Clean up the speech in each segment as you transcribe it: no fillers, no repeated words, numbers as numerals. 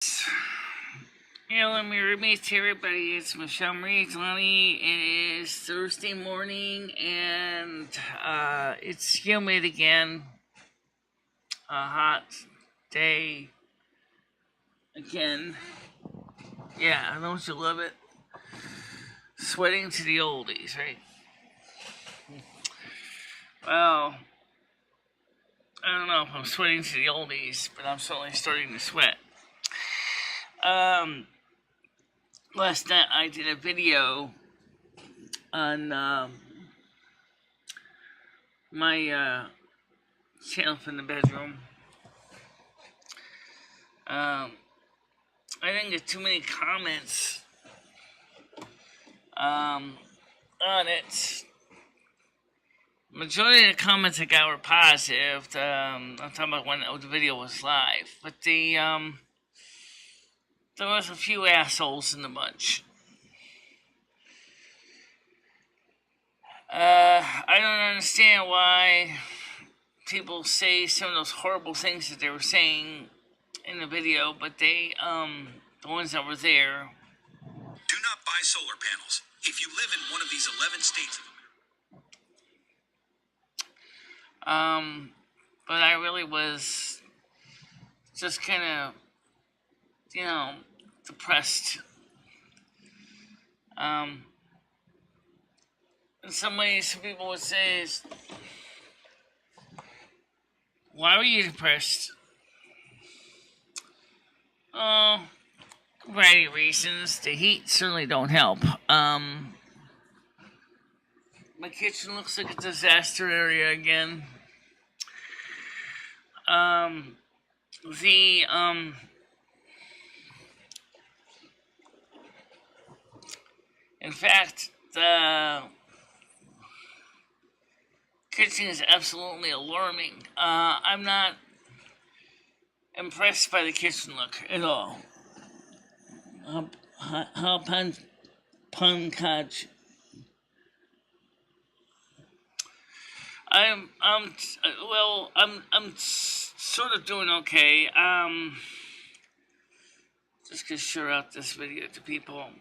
Let me release to everybody. It's MicheleMarieDalene. It is Thursday morning, and it's humid again. A hot day again. Yeah, don't you love it? Sweating to the oldies, right? Well, I don't know if I'm sweating to the oldies, but I'm certainly starting to sweat. Last night I did a video on my channel from the bedroom. I didn't get too many comments on it. Majority of the comments I got were positive. I'm talking about when the video was live, but there was a few assholes in the bunch. I don't understand why people say some of those horrible things that they were saying in the video, but the ones that were there. Do not buy solar panels if you live in one of these 11 states. But I really was just kind of, depressed. In some ways, some people would say, why were you depressed? Oh, variety of reasons. The heat certainly don't help. My kitchen looks like a disaster area again. In fact, the kitchen is absolutely alarming. I'm not impressed by the kitchen look at all. Pankaj. I'm sort of doing okay. Just gonna share out this video to people.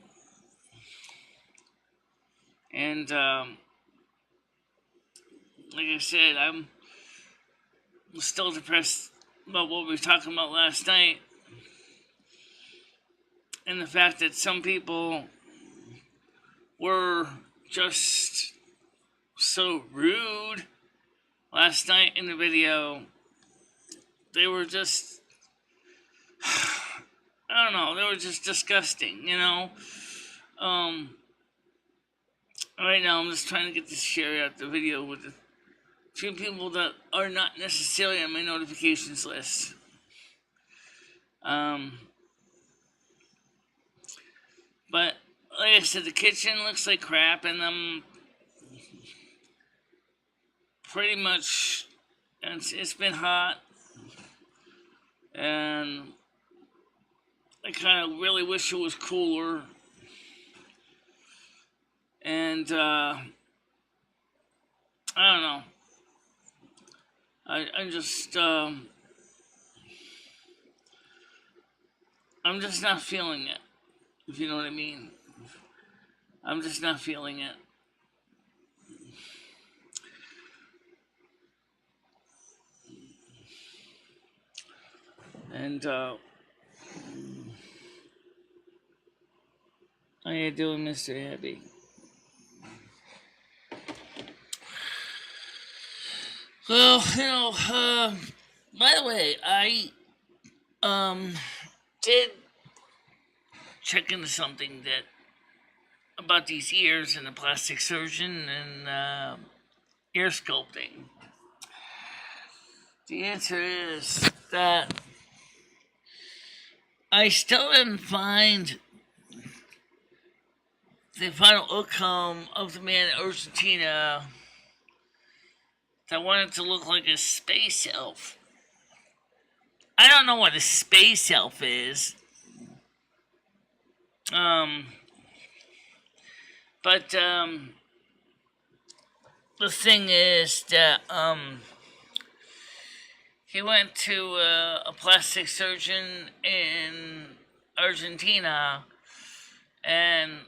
And like I said, I'm still depressed about what we were talking about last night. And the fact that some people were just so rude last night in the video. They were just, I don't know, they were just disgusting, Right now I'm just trying to get this share out the video with a few people that are not necessarily on my notifications list. But like I said, the kitchen looks like crap, and I'm pretty much, it's been hot, and I kind of really wish it was cooler. And I don't know. I'm just not feeling it, if you know what I mean. I'm just not feeling it. And how you doing, Mr. Abby? Well, by the way, I did check into something about these ears and the plastic surgeon and ear sculpting. The answer is that I still didn't find the final outcome of the man in Argentina that wanted to look like a space elf. I don't know what a space elf is. But the thing is that he went to a plastic surgeon in Argentina and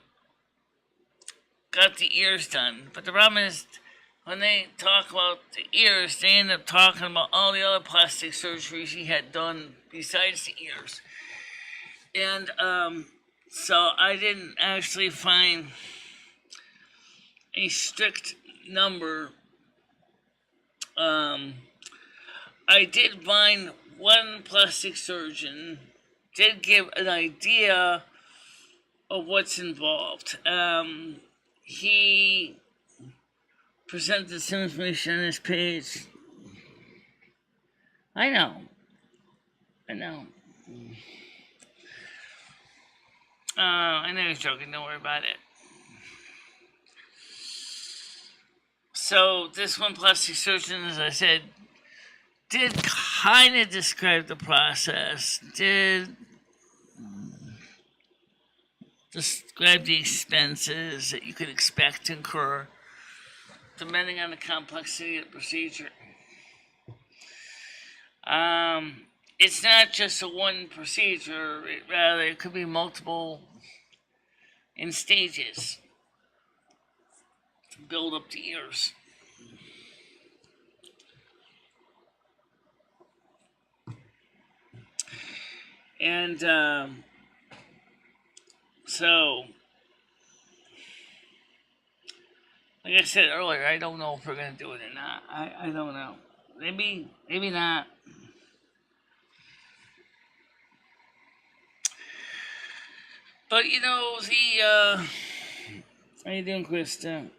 got the ears done. But the problem is, when they talk about the ears, they end up talking about all the other plastic surgeries he had done besides the ears. And so I didn't actually find a strict number. I did find one plastic surgeon did give an idea of what's involved. He presented some information on his page. I know. I know he's joking, don't worry about it. So this one plastic surgeon, as I said, did kind of describe the process, did describe the expenses that you could expect to incur depending on the complexity of the procedure. It's not just a one procedure, rather it could be multiple in stages to build up the ears. And so, like I said earlier, I don't know if we're going to do it or not. I don't know. Maybe not. But, you know, how you doing, Krista?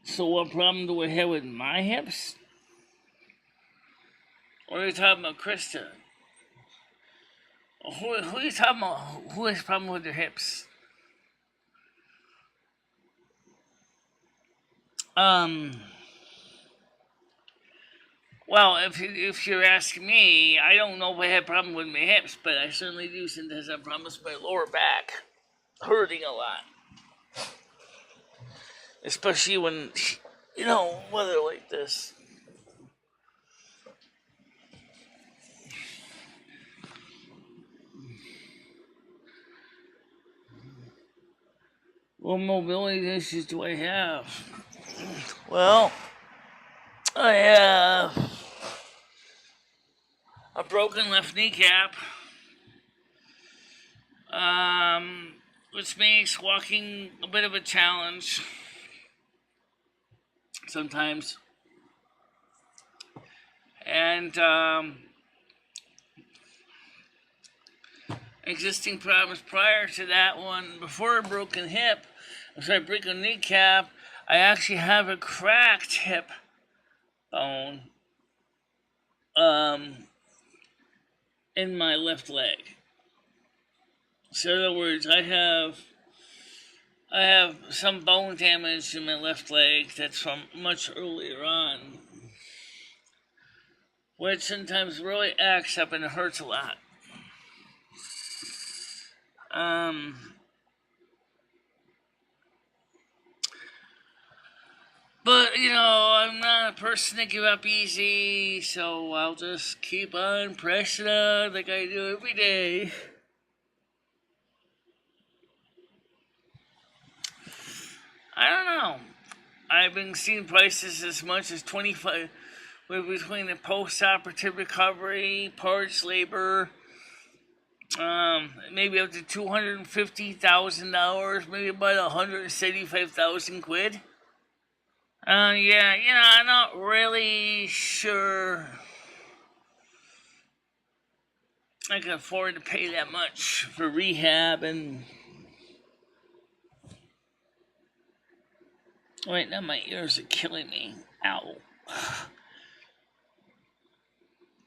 So what problem do I have with my hips? Or are you talking about Krista? Who are you talking about? Who has a problem with their hips? Well, if you're asking me, I don't know if I have a problem with my hips, but I certainly do sometimes have problems with my lower back hurting a lot. Especially when, you know, weather like this. What mobility issues do I have? Well, I have a broken left kneecap, which makes walking a bit of a challenge sometimes. And existing problems prior to that one, before a broken broken kneecap, I actually have a cracked hip bone in my left leg. So in other words, I have some bone damage in my left leg that's from much earlier on, which sometimes really acts up and it hurts a lot. But, you know, I'm not a person to give up easy, so I'll just keep on pressing on like I do every day. I don't know. I've been seeing prices as much as 25 between the post-operative recovery, parts, labor, maybe up to $250,000, maybe about 175,000 quid. Yeah, you know, I'm not really sure I can afford to pay that much for rehab and... Wait, now my ears are killing me. Ow.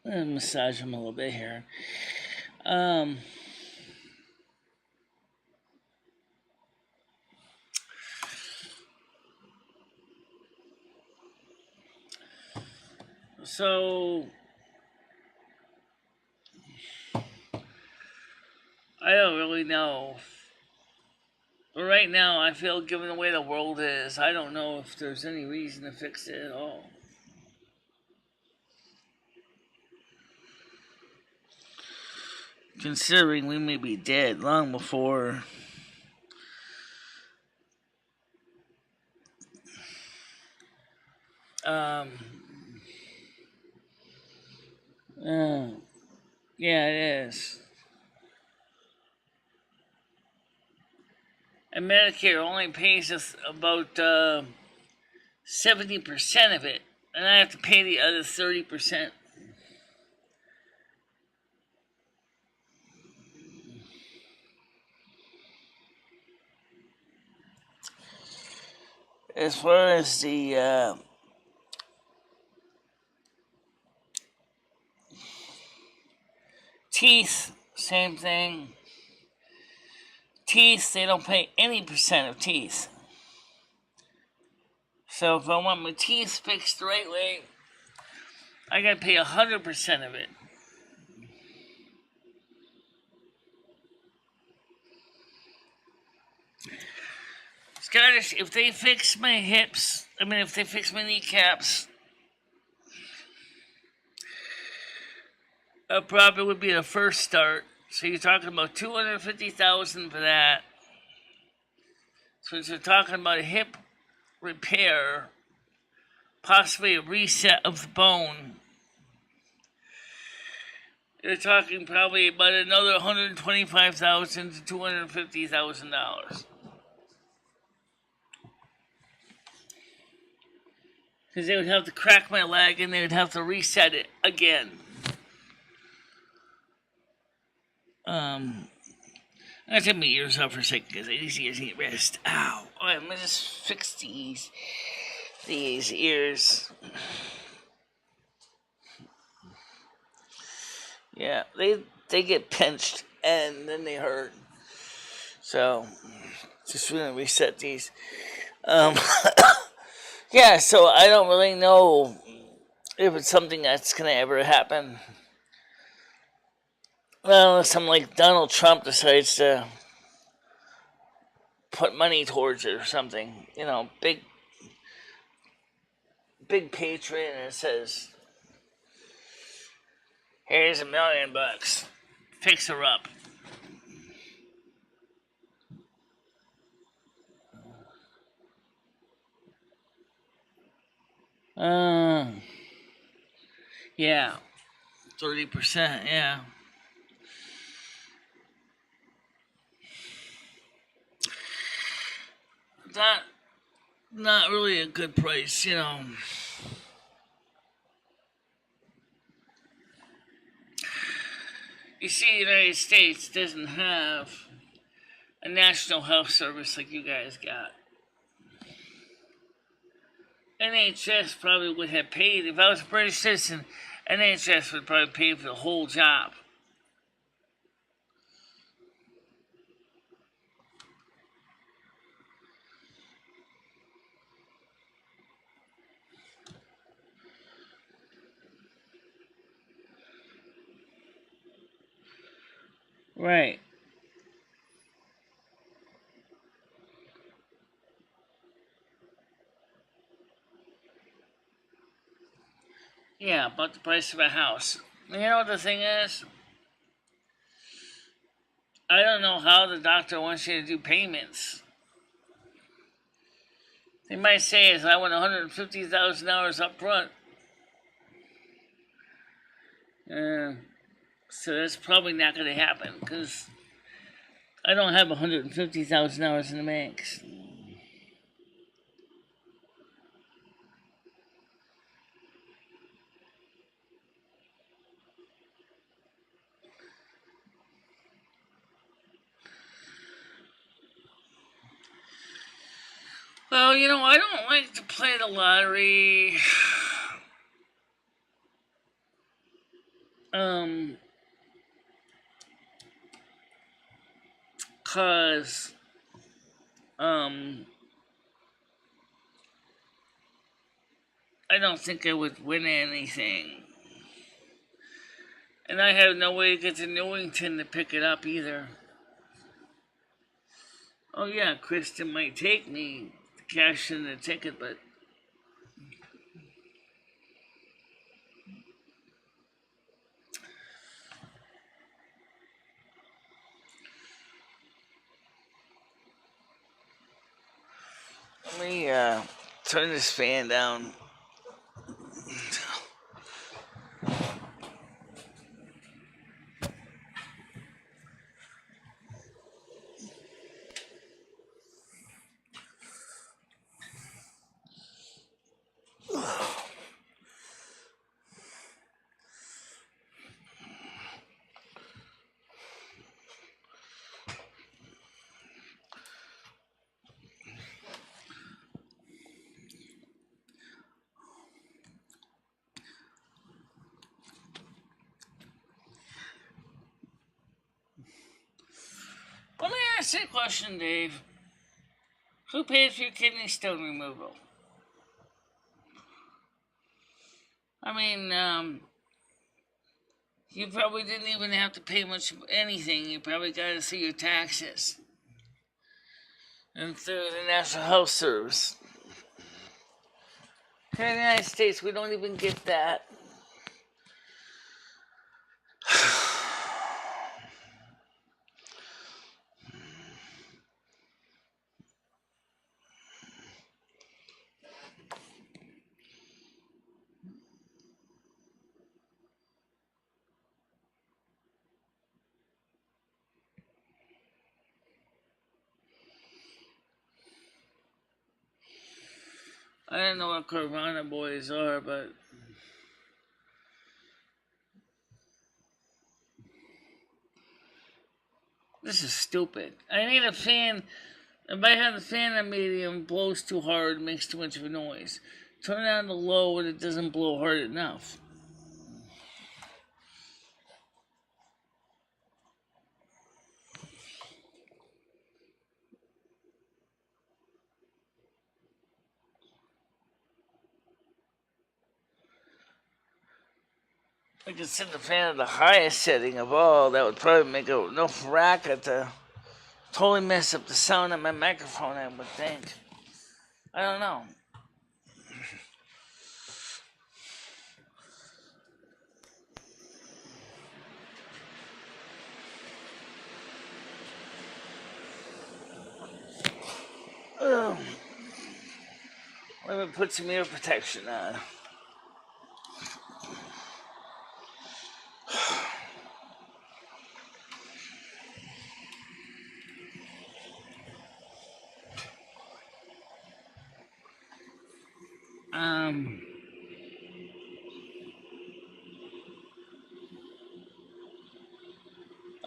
I'm gonna massage them a little bit here. So I don't really know But right now, I feel given the way the world is, I don't know if there's any reason to fix it at all. Considering we may be dead long before yeah, it is. And Medicare only pays us about 70% of it, and I have to pay the other 30%. As far as the teeth, same thing. Teeth, they don't pay any percent of teeth. So if I want my teeth fixed the right way, I gotta pay 100% of it. Scottish, if they fix my hips, if they fix my kneecaps, a profit would be the first start. So you're talking about $250,000 for that. So you're talking about a hip repair, possibly a reset of the bone. You're talking probably about another $125,000 to $250,000. Because they would have to crack my leg and they would have to reset it again. I'm gonna take my ears off for a second because these ears need rest. Ow! Alright, I'm gonna just fix these ears. Yeah, they get pinched and then they hurt. So just gonna reset these. Yeah, so I don't really know if it's something that's gonna ever happen. Well, unless something like Donald Trump decides to put money towards it or something, big patriot, and it says, "Here's $1 million, fix her up." Yeah, 30%, yeah. That not really a good price, You see, the United States doesn't have a national health service like you guys got. NHS probably would have paid, if I was a British citizen, NHS would probably pay for the whole job. Right. Yeah, about the price of a house. You know what the thing is? I don't know how the doctor wants you to do payments. They might say, I want $150,000 up front. So that's probably not going to happen because I don't have $150,000 in the bank. Well, I don't like to play the lottery. Cause I don't think I would win anything. And I have no way to get to Newington to pick it up either. Oh yeah, Kristen might take me to cash in the ticket, but let me turn this fan down. Let me ask you a question, Dave. Who paid for your kidney stone removal? I mean, you probably didn't even have to pay much of anything. You probably got to see your taxes. And through the National Health Service. Here in the United States, we don't even get that. I don't know what Corona boys are, but this is stupid. I need a fan. If I have the fan on medium, blows too hard, makes too much of a noise. Turn it on to low when it doesn't blow hard enough. I could set the fan at the highest setting of all. That would probably make enough racket to totally mess up the sound of my microphone, I would think. I don't know. Let me put some ear protection on.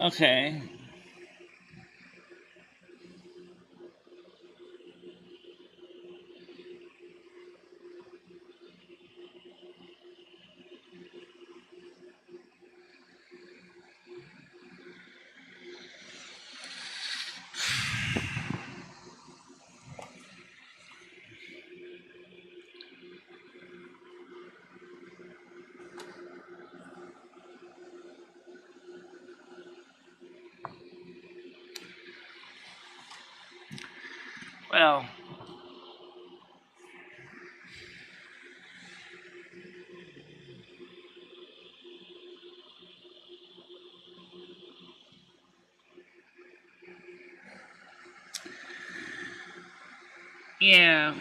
Okay. Well, yeah,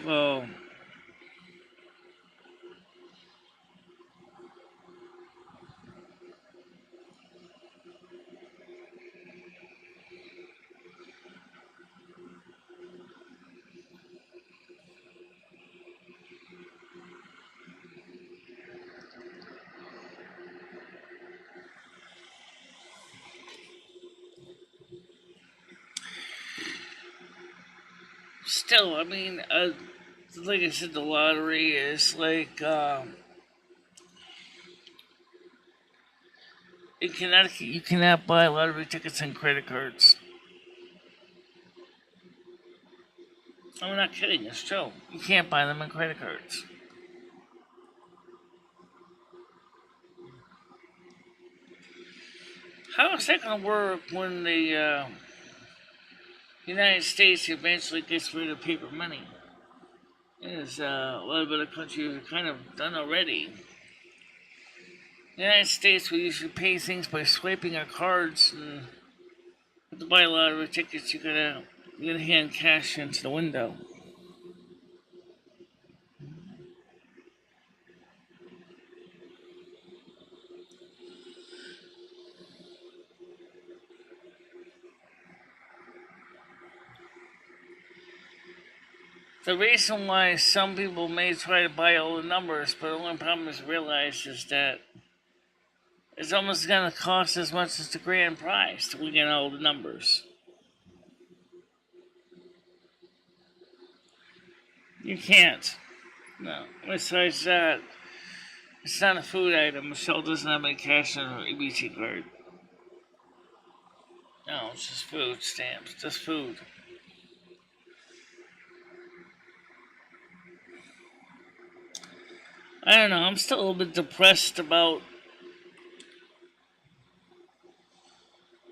still, I mean, like I said, the lottery is like, in Connecticut, you cannot buy lottery tickets on credit cards. I'm not kidding, it's true. You can't buy them on credit cards. How is that going to work when the the United States eventually gets rid of paper money. As a lot of other countries have kind of done already. The United States, we usually pay things by swiping our cards, and to buy a lottery tickets, you gotta hand cash into the window. The reason why some people may try to buy all the numbers, but the only problem is realize is that it's almost going to cost as much as the grand prize to win all the numbers. You can't. No. Besides that, it's not a food item. Michelle doesn't have any cash on her EBT card. No, it's just food stamps. Just food. I don't know. I'm still a little bit depressed about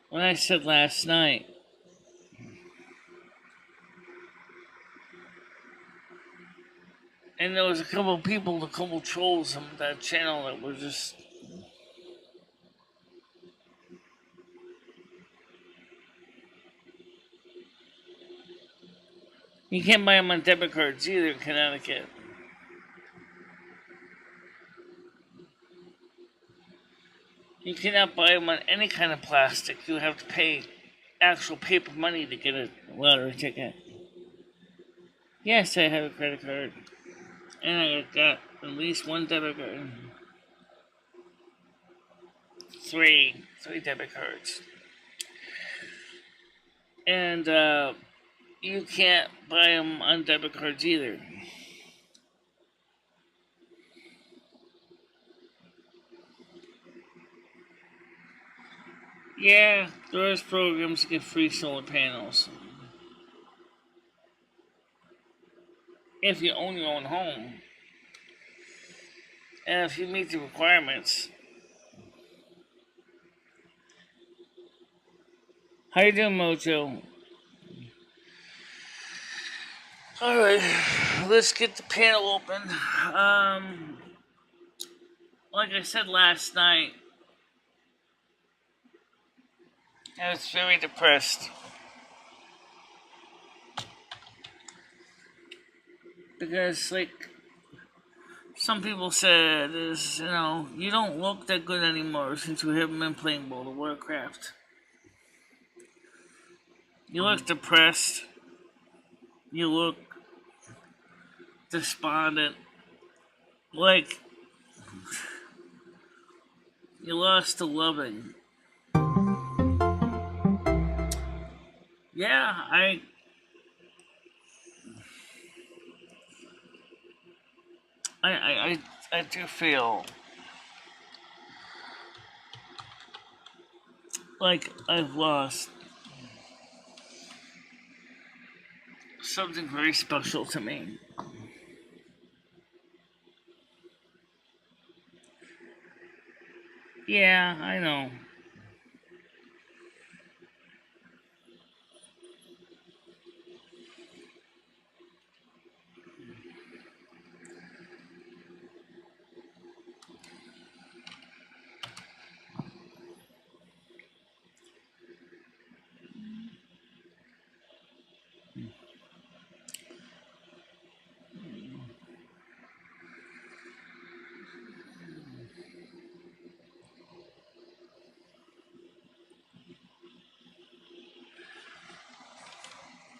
what I said last night. And there was a couple trolls on that channel that were just... You can't buy them on debit cards either in Connecticut. You cannot buy them on any kind of plastic. You have to pay actual paper money to get a lottery ticket. Yes, I have a credit card. And I got at least one debit card. Three debit cards. And you can't buy them on debit cards either. Yeah, there's programs to get free solar panels. If you own your own home. And if you meet the requirements. How you doing, Mojo? Alright, let's get the panel open. Like I said last night, I was very depressed. Because, like, some people said is, you don't look that good anymore since you haven't been playing World of Warcraft. You look depressed. You look despondent. Like, you lost the loving. Yeah, I do feel like I've lost something very special to me. Yeah, I know.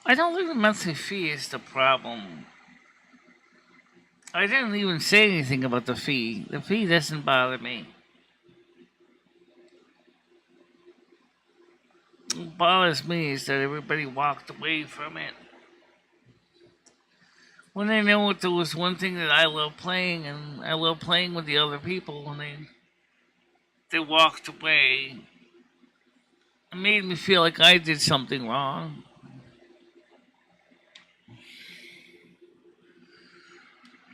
I don't think the monthly fee is the problem. I didn't even say anything about the fee. The fee doesn't bother me. What bothers me is that everybody walked away from it. When they know there was one thing that I love playing, and I love playing with the other people, and they walked away. It made me feel like I did something wrong.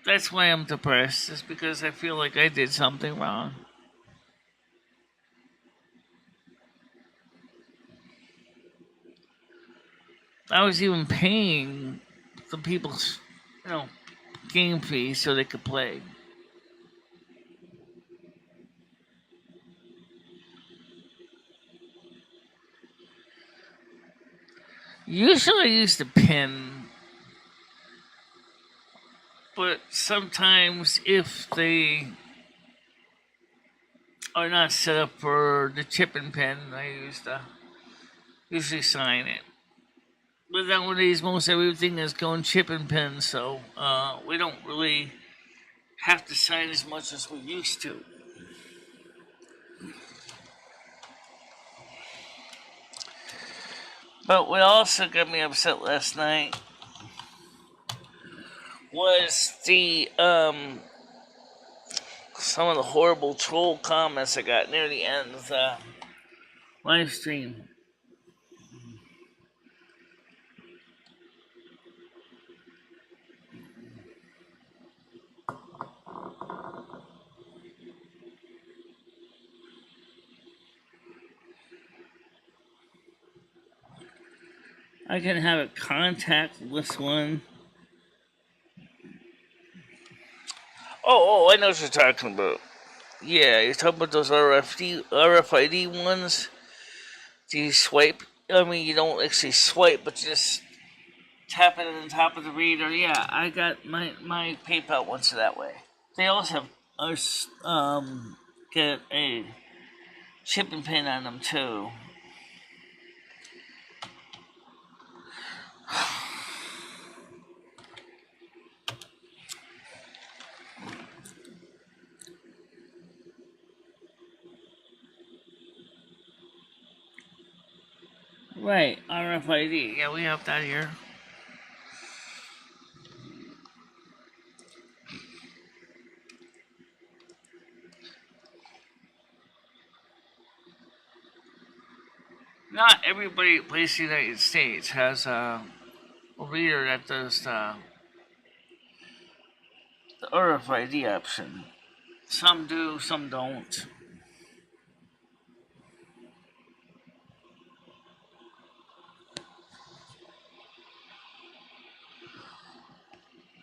That's why I'm depressed, is because I feel like I did something wrong. I was even paying the people's, game fee so they could play. Usually I use the pin, but sometimes if they are not set up for the chip and pin, I usually sign it. But nowadays, most everything is going chip and pin, so we don't really have to sign as much as we used to. But what also got me upset last night was the some of the horrible troll comments I got near the end of the live stream. I can have a contactless one. Oh, I know what you're talking about. Yeah, you're talking about those RFID ones. Do you swipe? I mean, you don't actually swipe, but you just tap it on the top of the reader. Yeah, I got my PayPal ones that way. They also have get a chip and pin on them too. Right, RFID. Yeah, we have that here. Not everybody that plays the United States has a reader that does the RFID option. Some do, some don't.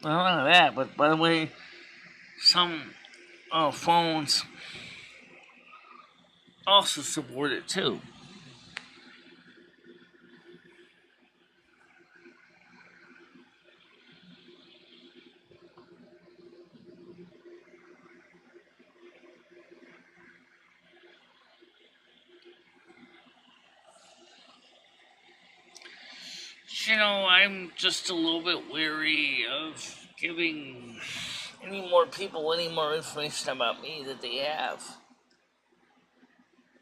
Well, none of that, but by the way, some phones also support it too. I'm just a little bit weary of giving any more people any more information about me that they have.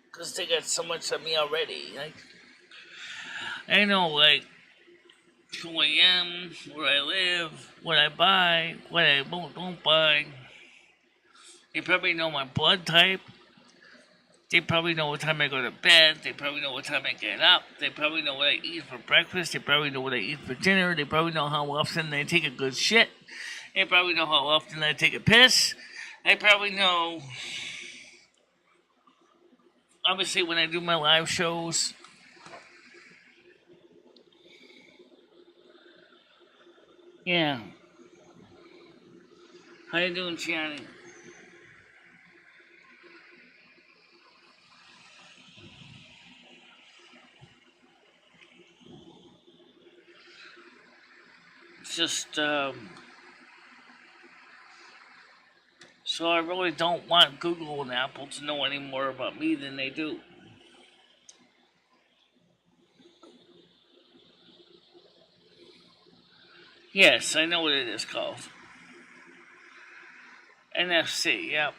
Because they got so much of me already. I know, who I am, where I live, what I buy, what I don't buy. They probably know my blood type. They probably know what time I go to bed. They probably know what time I get up. They probably know what I eat for breakfast. They probably know what I eat for dinner. They probably know how often I take a good shit. They probably know how often I take a piss. They probably know, obviously, when I do my live shows. Yeah. How you doing, Gianni? It's just, so I really don't want Google and Apple to know any more about me than they do. Yes, I know what it is called. NFC, yep.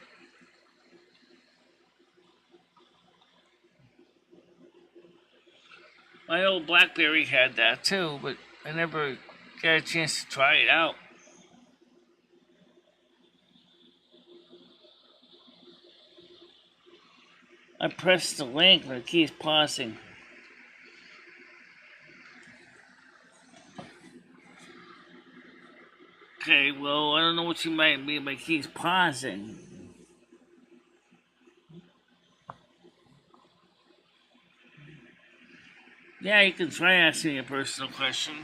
My old BlackBerry had that too, but I never got a chance to try it out. I pressed the link, but it keeps pausing. Okay, well, I don't know what you might mean by keeps pausing. Yeah, you can try asking me a personal question.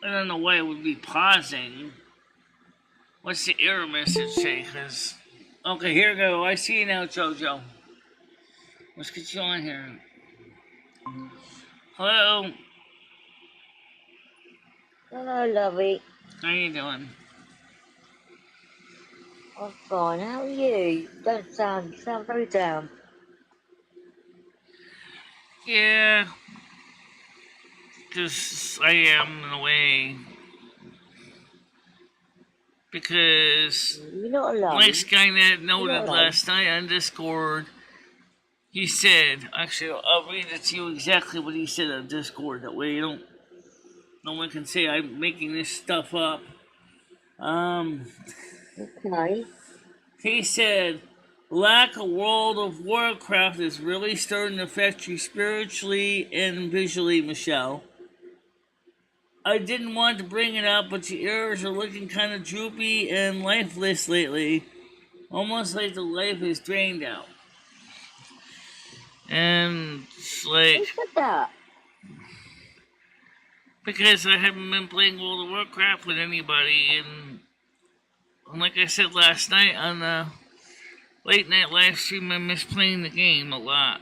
I don't know why it would be pausing. What's the error message say? Okay, here we go. I see you now, Jojo. Let's get you on here. Hello. Hello, lovey. How you doing? I'm fine. How are you? You sound very down. Yeah, because I am in a way. Because You're not like alone. Skynet You're not noted alone. last night on Discord, he said, actually, I'll read it to you exactly what he said on Discord. That way, no one can say I'm making this stuff up. Okay. He said, lack of World of Warcraft is really starting to affect you spiritually and visually, Michelle. I didn't want to bring it up, but your ears are looking kind of droopy and lifeless lately. Almost like the life is drained out. And it's like, Who said that? because I haven't been playing World of Warcraft with anybody, and like I said last night on the late night live stream, I miss playing the game a lot.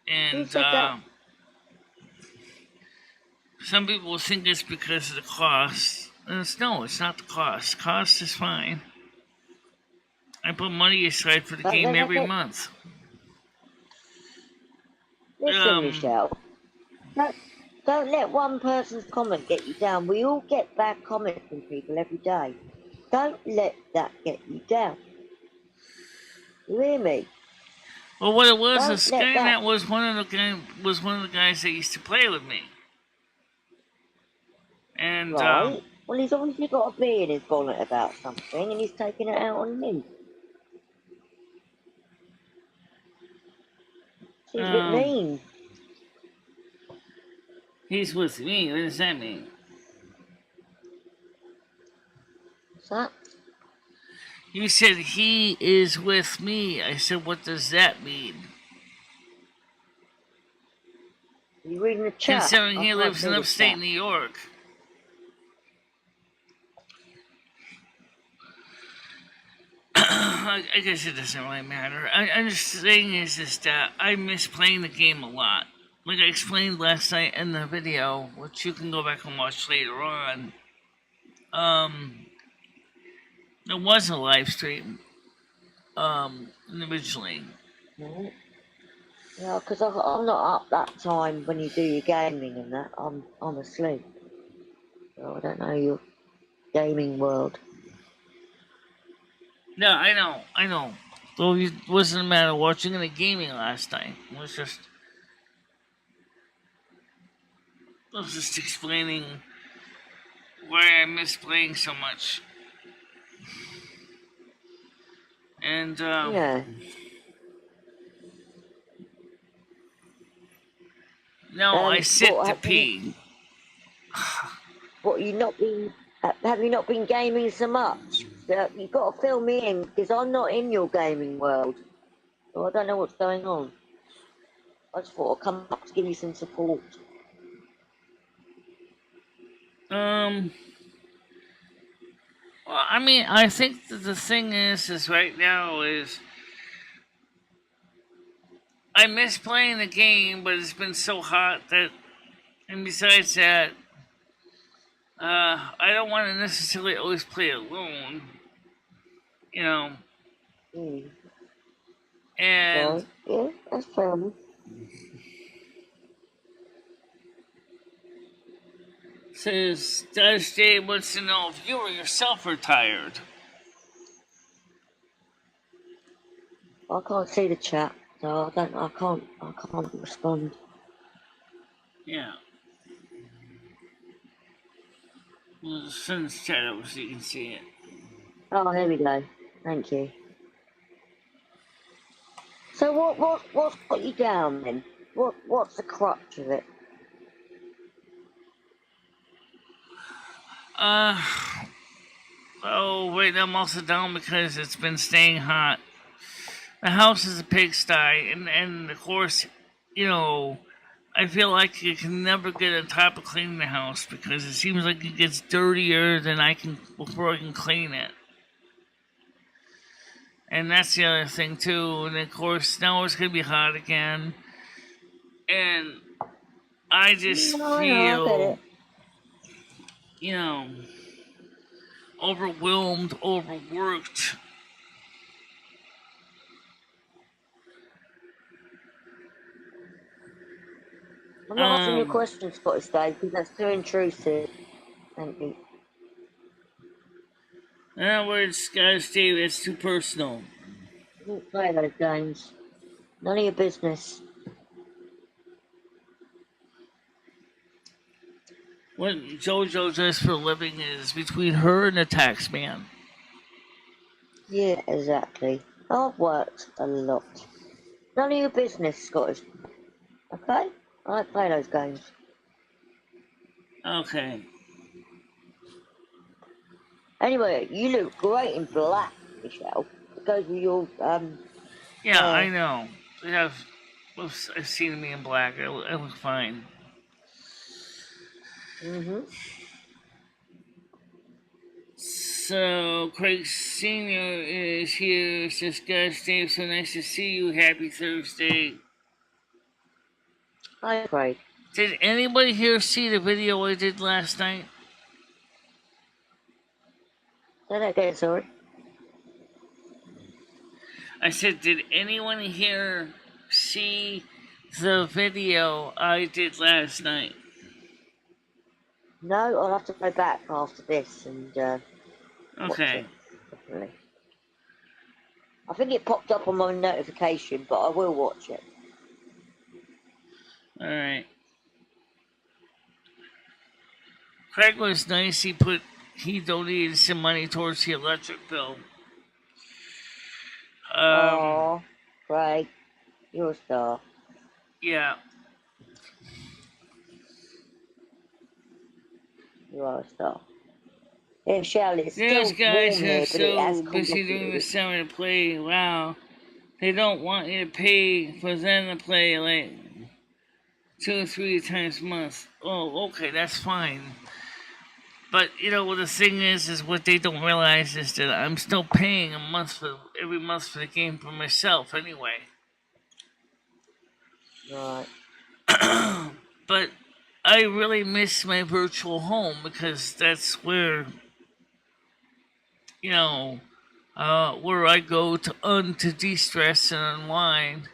Who And said that? some people think it's because of the cost. And it's not the cost. Cost is fine. I put money aside for the But game then every month. listen, Michelle. Don't let one person's comment get you down. We all get bad comments from people every day. Don't let that get you down. You hear me? Well, what it was, Don't is let that. Skynet was one of the guys that used to play with me. And Right. Well, he's obviously got a bee in his bonnet about something, and he's taking it out on me. Seems a bit mean. he's with me. What does that mean? What's that? You said he is with me. I said, what does that mean? Are you reading the chat? Considering I he can't lives see in the upstate chat. New York. I guess it doesn't really matter. I'm just saying is that I miss playing the game a lot. Like I explained last night in the video, which you can go back and watch later on. There was a live stream, originally. Right. Yeah, because I'm not up that time when you do your gaming and that. I'm asleep. So I don't know your gaming world. No, I know. Though it wasn't a matter of watching the gaming last night. It was just, explaining why I miss playing so much. And Yeah. no, I sit to pee. What, have you not been gaming so much? You've got to fill me in, because I'm not in your gaming world. So I don't know what's going on. I just thought I'd come up to give you some support. Well, I mean, I think that the thing is right now is I miss playing the game, but it's been so hot that, and besides that, I don't want to necessarily always play alone, you know. And Right. Yeah, that's fair enough. says Does Jay wants to know if you or yourself are tired. I can't see the chat, so I can't respond. Yeah. Well, the sun's chat over so you can see it. Oh, here we go. Thank you. So what's got you down then? What's the crutch of it? Oh, right now I'm also down because it's been staying hot. The house is a pigsty, and of course, I feel like you can never get on top of cleaning the house because it seems like it gets dirtier than before I can clean it. And that's the other thing too. And of course, now it's gonna be hot again, and I just No, I get feel, it. you know, overwhelmed, overworked. I'm not asking you questions, Scottish Dave, because that's too intrusive. Thank you. In other words, guys, Steve, it's too personal. Don't play those games. None of your business. What JoJo does for a living is between her and the tax man. Yeah, exactly. I've worked a lot. None of your business, Scottish. Okay? I don't play those games. Okay. Anyway, you look great in black, Michelle. It goes with your Yeah, hair. I know. I've seen me in black. I look fine. Mm-hmm. So, Craig Sr. is here. It says, guys, Dave, so nice to see you. Happy Thursday. Hi, Craig. Did anybody here see the video I did last night? Say that again, sorry. I said, did anyone here see the video I did last night? No, I'll have to go back after this and watch Okay. it. Definitely. I think it popped up on my notification, but I will watch it. Alright. Craig was nice. He donated some money towards the electric bill. Oh, Craig, you're a star. Yeah. You are a star. Yeah, Michelle, it's Those still guys warm are here, but it has so come busy off a doing little the bit. summer to play. Wow. They don't want you to pay for them to play like 2 or 3 times a month. Oh, okay, that's fine. But what the thing is what they don't realize is that I'm still paying every month for the game for myself anyway. Right. But I really miss my virtual home because that's where where I go to de-stress and unwind.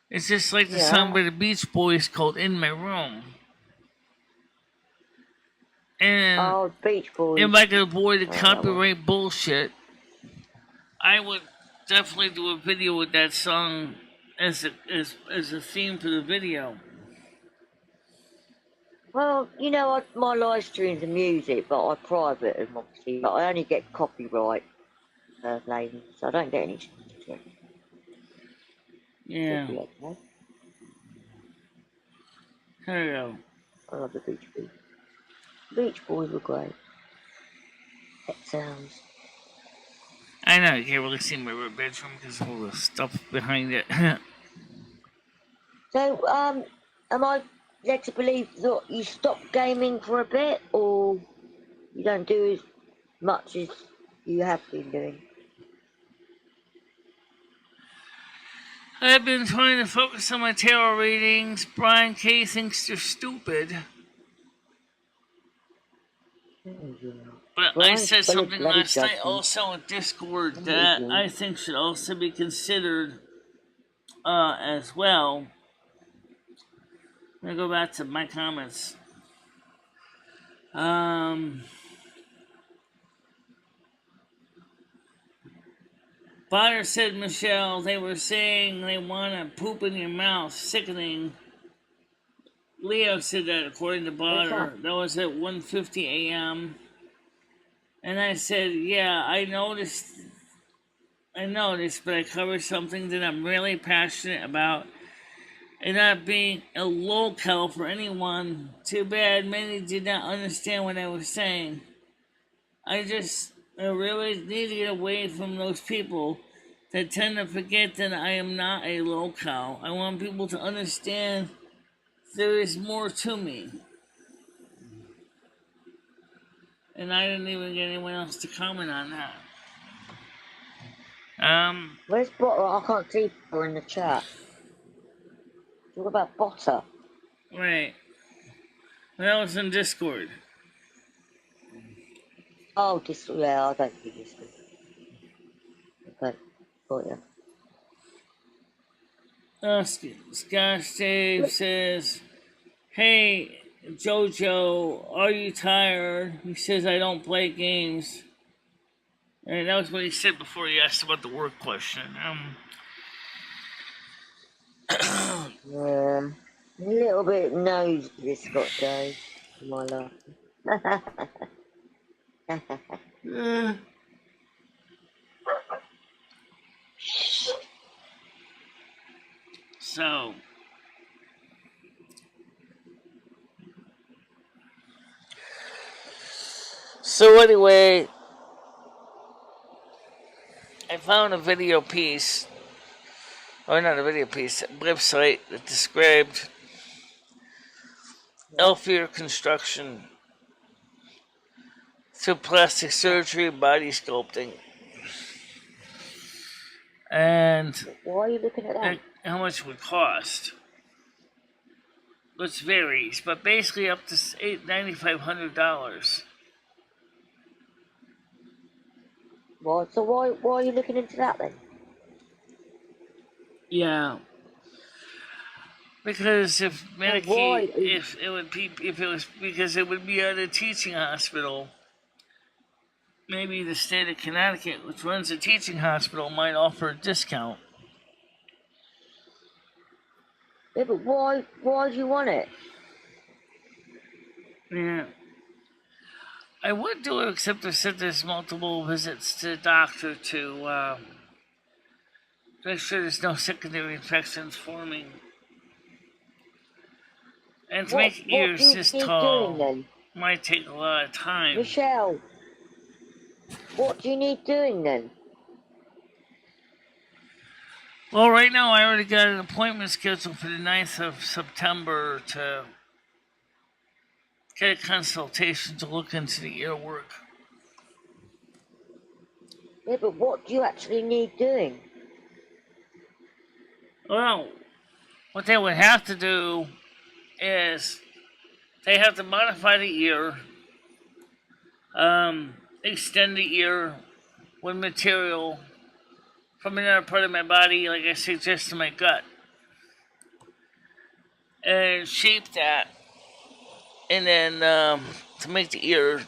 It's just like the song Yeah. by the Beach Boys called "In My Room." And Oh, Beach Boys. if I could avoid the I like that one. copyright bullshit, I would definitely do a video with that song as a theme for the video. Well, my live streams are music, but I private them, obviously. But I only get copyright, lady, so I don't get any. Yeah. Should be okay. There you go. I love the Beach Boys. Beach Boys were great. Pet sounds. I know you can't really see my bedroom because of all the stuff behind it. So, am I led to believe that you stopped gaming for a bit, or you don't do as much as you have been doing? I've been trying to focus on my tarot readings. Brian K thinks they're stupid. Oh, yeah. But I Brian's said full of something bloody last night judgment. also in Discord What that is I it? think should also be considered as well. Let me go back to my comments. Fire said, Michelle, they were saying they want to poop in your mouth. Sickening. Leo said that according to What's Botter. that? That was at 1:50 a.m. And I said, yeah, I noticed, but I covered something that I'm really passionate about. and not being a locale for anyone. Too bad many did not understand what I was saying. I really need to get away from those people that tend to forget that I am not a locale. I want people to understand there is more to me. And I didn't even get anyone else to comment on that. Where's Butter? I can't see her in the chat. What about Butter? Right. That was in Discord. Oh, yeah, I don't think Discord. Okay, got you. Scotch Dave says, "Hey, Jojo, are you tired?" He says, "I don't play games." And that was what he said before he asked about the work question. Yeah, a little bit nosy this Scott Dave, my love. So anyway, I found a video piece, or not a video piece, a website that described healthier construction through plastic surgery and body sculpting. And why are you looking at that? How much it would cost. Which varies, but basically up to $9,500. Right, so why are you looking into that then? Yeah. Because if Medicaid, if it was because it would be at a teaching hospital, maybe the state of Connecticut, which runs a teaching hospital, might offer a discount. Yeah, but why do you want it? Yeah. I would do it, except I said there's multiple visits to the doctor to make sure there's no secondary infections forming. And to make ears this tall might take a lot of time. Michelle, what do you need doing then? Well, right now I already got an appointment scheduled for the 9th of September to get a consultation to look into the ear work. Yeah, but what do you actually need doing? Well, what they would have to do is they have to modify the ear, extend the ear with material from another part of my body, like I suggest to my gut, and shape that, and then to make the ear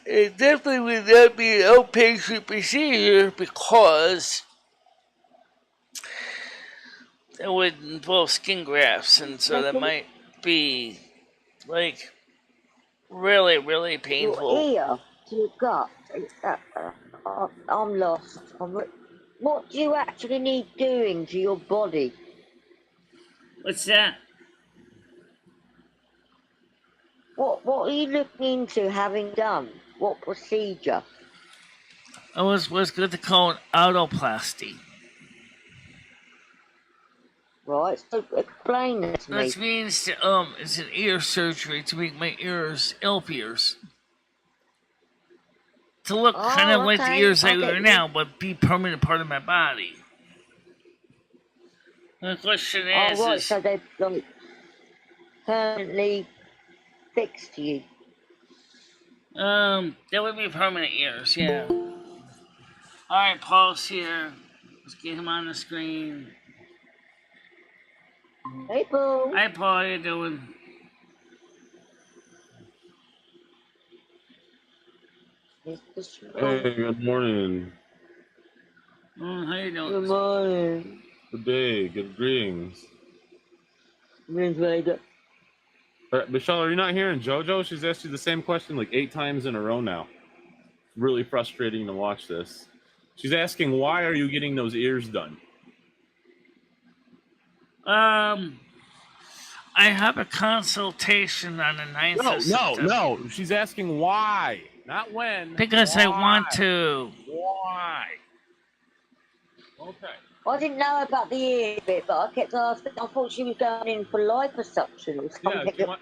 it definitely would not be an outpatient procedure because it would involve skin grafts, and so that might be like really, really painful. Your ear to your gut. I'm lost. What do you actually need doing to your body? What's that? What are you looking into having done? What procedure? I was going to call it autoplasty. Right, so explain that to me. That means it's an ear surgery to make my ears elf ears. To look kind of like the ears I wear now, but be permanent part of my body. The question is, so they're like permanently fixed to you. That would be permanent ears, yeah. Alright, Paul's here. Let's get him on the screen. Hey, Paul. Hi, Paul. How you doing? Hey, good morning. How you doing? Good morning. Good day. Good greetings. Michelle, Michelle, are you not hearing JoJo? She's asked you the same question like 8 times in a row now. Really frustrating to watch this. She's asking, why are you getting those ears done? I have a consultation on the 9th of September. No. She's asking why, not when. Because why? I want to. Why? Okay. I didn't know about the ear bit, but I kept asking. I thought she was going in for liposuction or something. Yeah,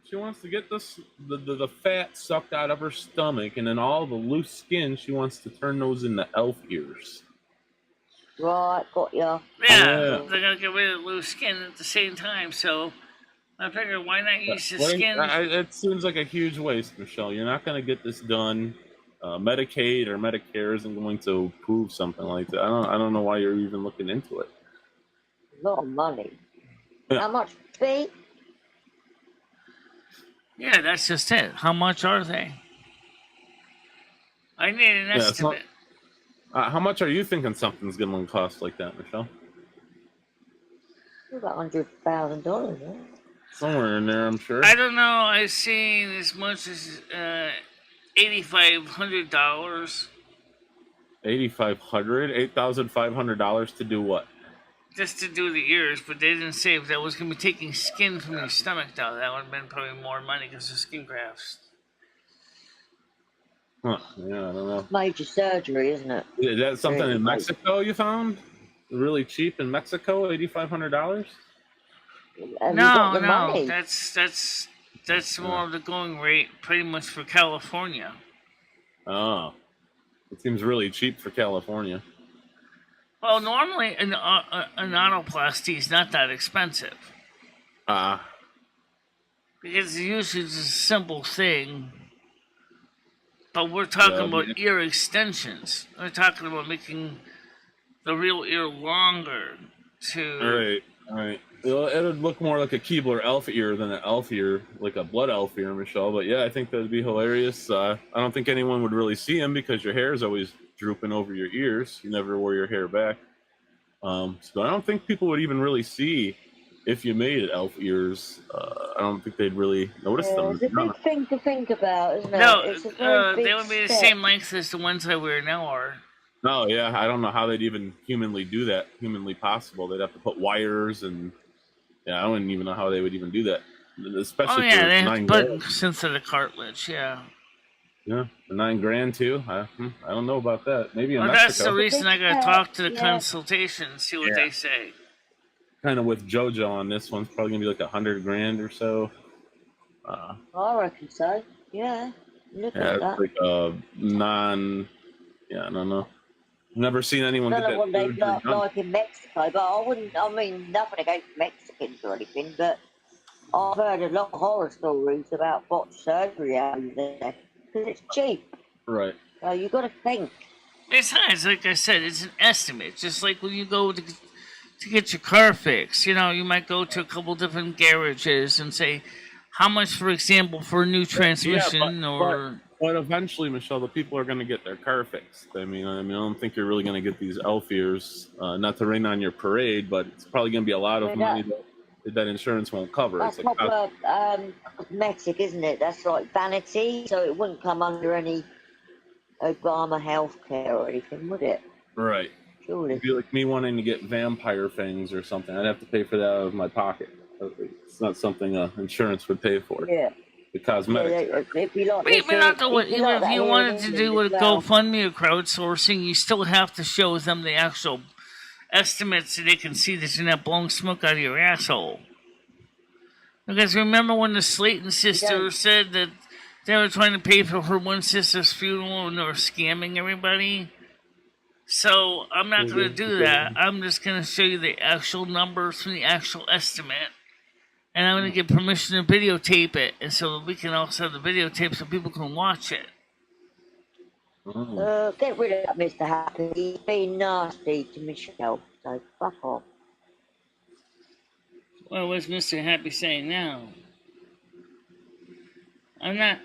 she wants to get the fat sucked out of her stomach, and then all the loose skin, she wants to turn those into elf ears. Right, got ya. Yeah, they're gonna get rid of loose skin at the same time, so I figured why not use the skin? It seems like a huge waste, Michelle. You're not going to get this done. Medicaid or Medicare isn't going to approve something like that. I don't know why you're even looking into it. A lot of money. Yeah. How much fee? Yeah, that's just it. How much are they? I need an estimate. How much are you thinking something's going to cost like that, Michelle? About $100,000, yeah. Somewhere in there, I'm sure. I don't know. I've seen as much as $8,500. $8,500 to do what? Just to do the ears, but they didn't say if that was going to be taking skin from your stomach, though. That would have been probably more money because of skin grafts. Huh, yeah, I don't know. Major surgery, isn't it? Is that something Really in Mexico you found? Really cheap in Mexico, $8,500? No, that's more of the going rate, pretty much for California. Oh, it seems really cheap for California. Well, normally an autoplasty is not that expensive. Because it's usually just a simple thing. But we're talking about ear extensions. We're talking about making the real ear longer to... Right. It would look more like a Keebler elf ear than an elf ear, like a blood elf ear, Michelle. But yeah, I think that would be hilarious. I don't think anyone would really see him because your hair is always drooping over your ears. You never wear your hair back. So I don't think people would even really see if you made elf ears. I don't think they'd really notice them. It's a big thing to think about, isn't it? No, it's a very big they would be the step. same length as the ones I wear now are. No, yeah, I don't know how they'd even humanly do that. Humanly possible. They'd have to put wires and I wouldn't even know how they would even do that. Especially for they have to put $9,000. synthetic cartilage, Yeah, for $9,000 too. I don't know about that. Maybe in Mexico. That's the reason I gotta talk to the consultation and see what they say. Kind of with JoJo on this one's probably gonna be like $100,000 or so. I reckon so. Yeah. Look at that. It's like a I don't know. Never seen anyone I get don't that. know what they like in Mexico, but I mean, nothing against Mexicans or anything, but I've heard a lot of horror stories about botched surgery out there because it's cheap. Right. So you got to think. Besides, like I said, it's an estimate. Just like when you go to get your car fixed, you might go to a couple different garages and say, how much, for example, for a new transmission But eventually, Michelle, the people are going to get their car fixed. I mean, I don't think you're really going to get these elf ears. Not to rain on your parade, but it's probably going to be a lot of money that insurance won't cover. That's proper cosmetic, isn't it? That's like vanity, so it wouldn't come under any Obama healthcare or anything, would it? Right. Surely. It'd be like me wanting to get vampire fangs or something. I'd have to pay for that out of my pocket. It's not something insurance would pay for. Yeah. The cosmetics. It'd be like even if you wanted to do with GoFundMe or crowdsourcing, you still have to show them the actual estimates so they can see that you're not blowing smoke out of your asshole. Because remember when the Slayton sister said that they were trying to pay for her one sister's funeral and they were scamming everybody? So I'm not going to do that. I'm just going to show you the actual numbers from the actual estimate. And I'm going to get permission to videotape it, and so that we can also have the videotape so people can watch it. Get rid of that, Mr. Happy. He's being nasty to Michelle, so fuck off. Well, what's Mr. Happy saying now?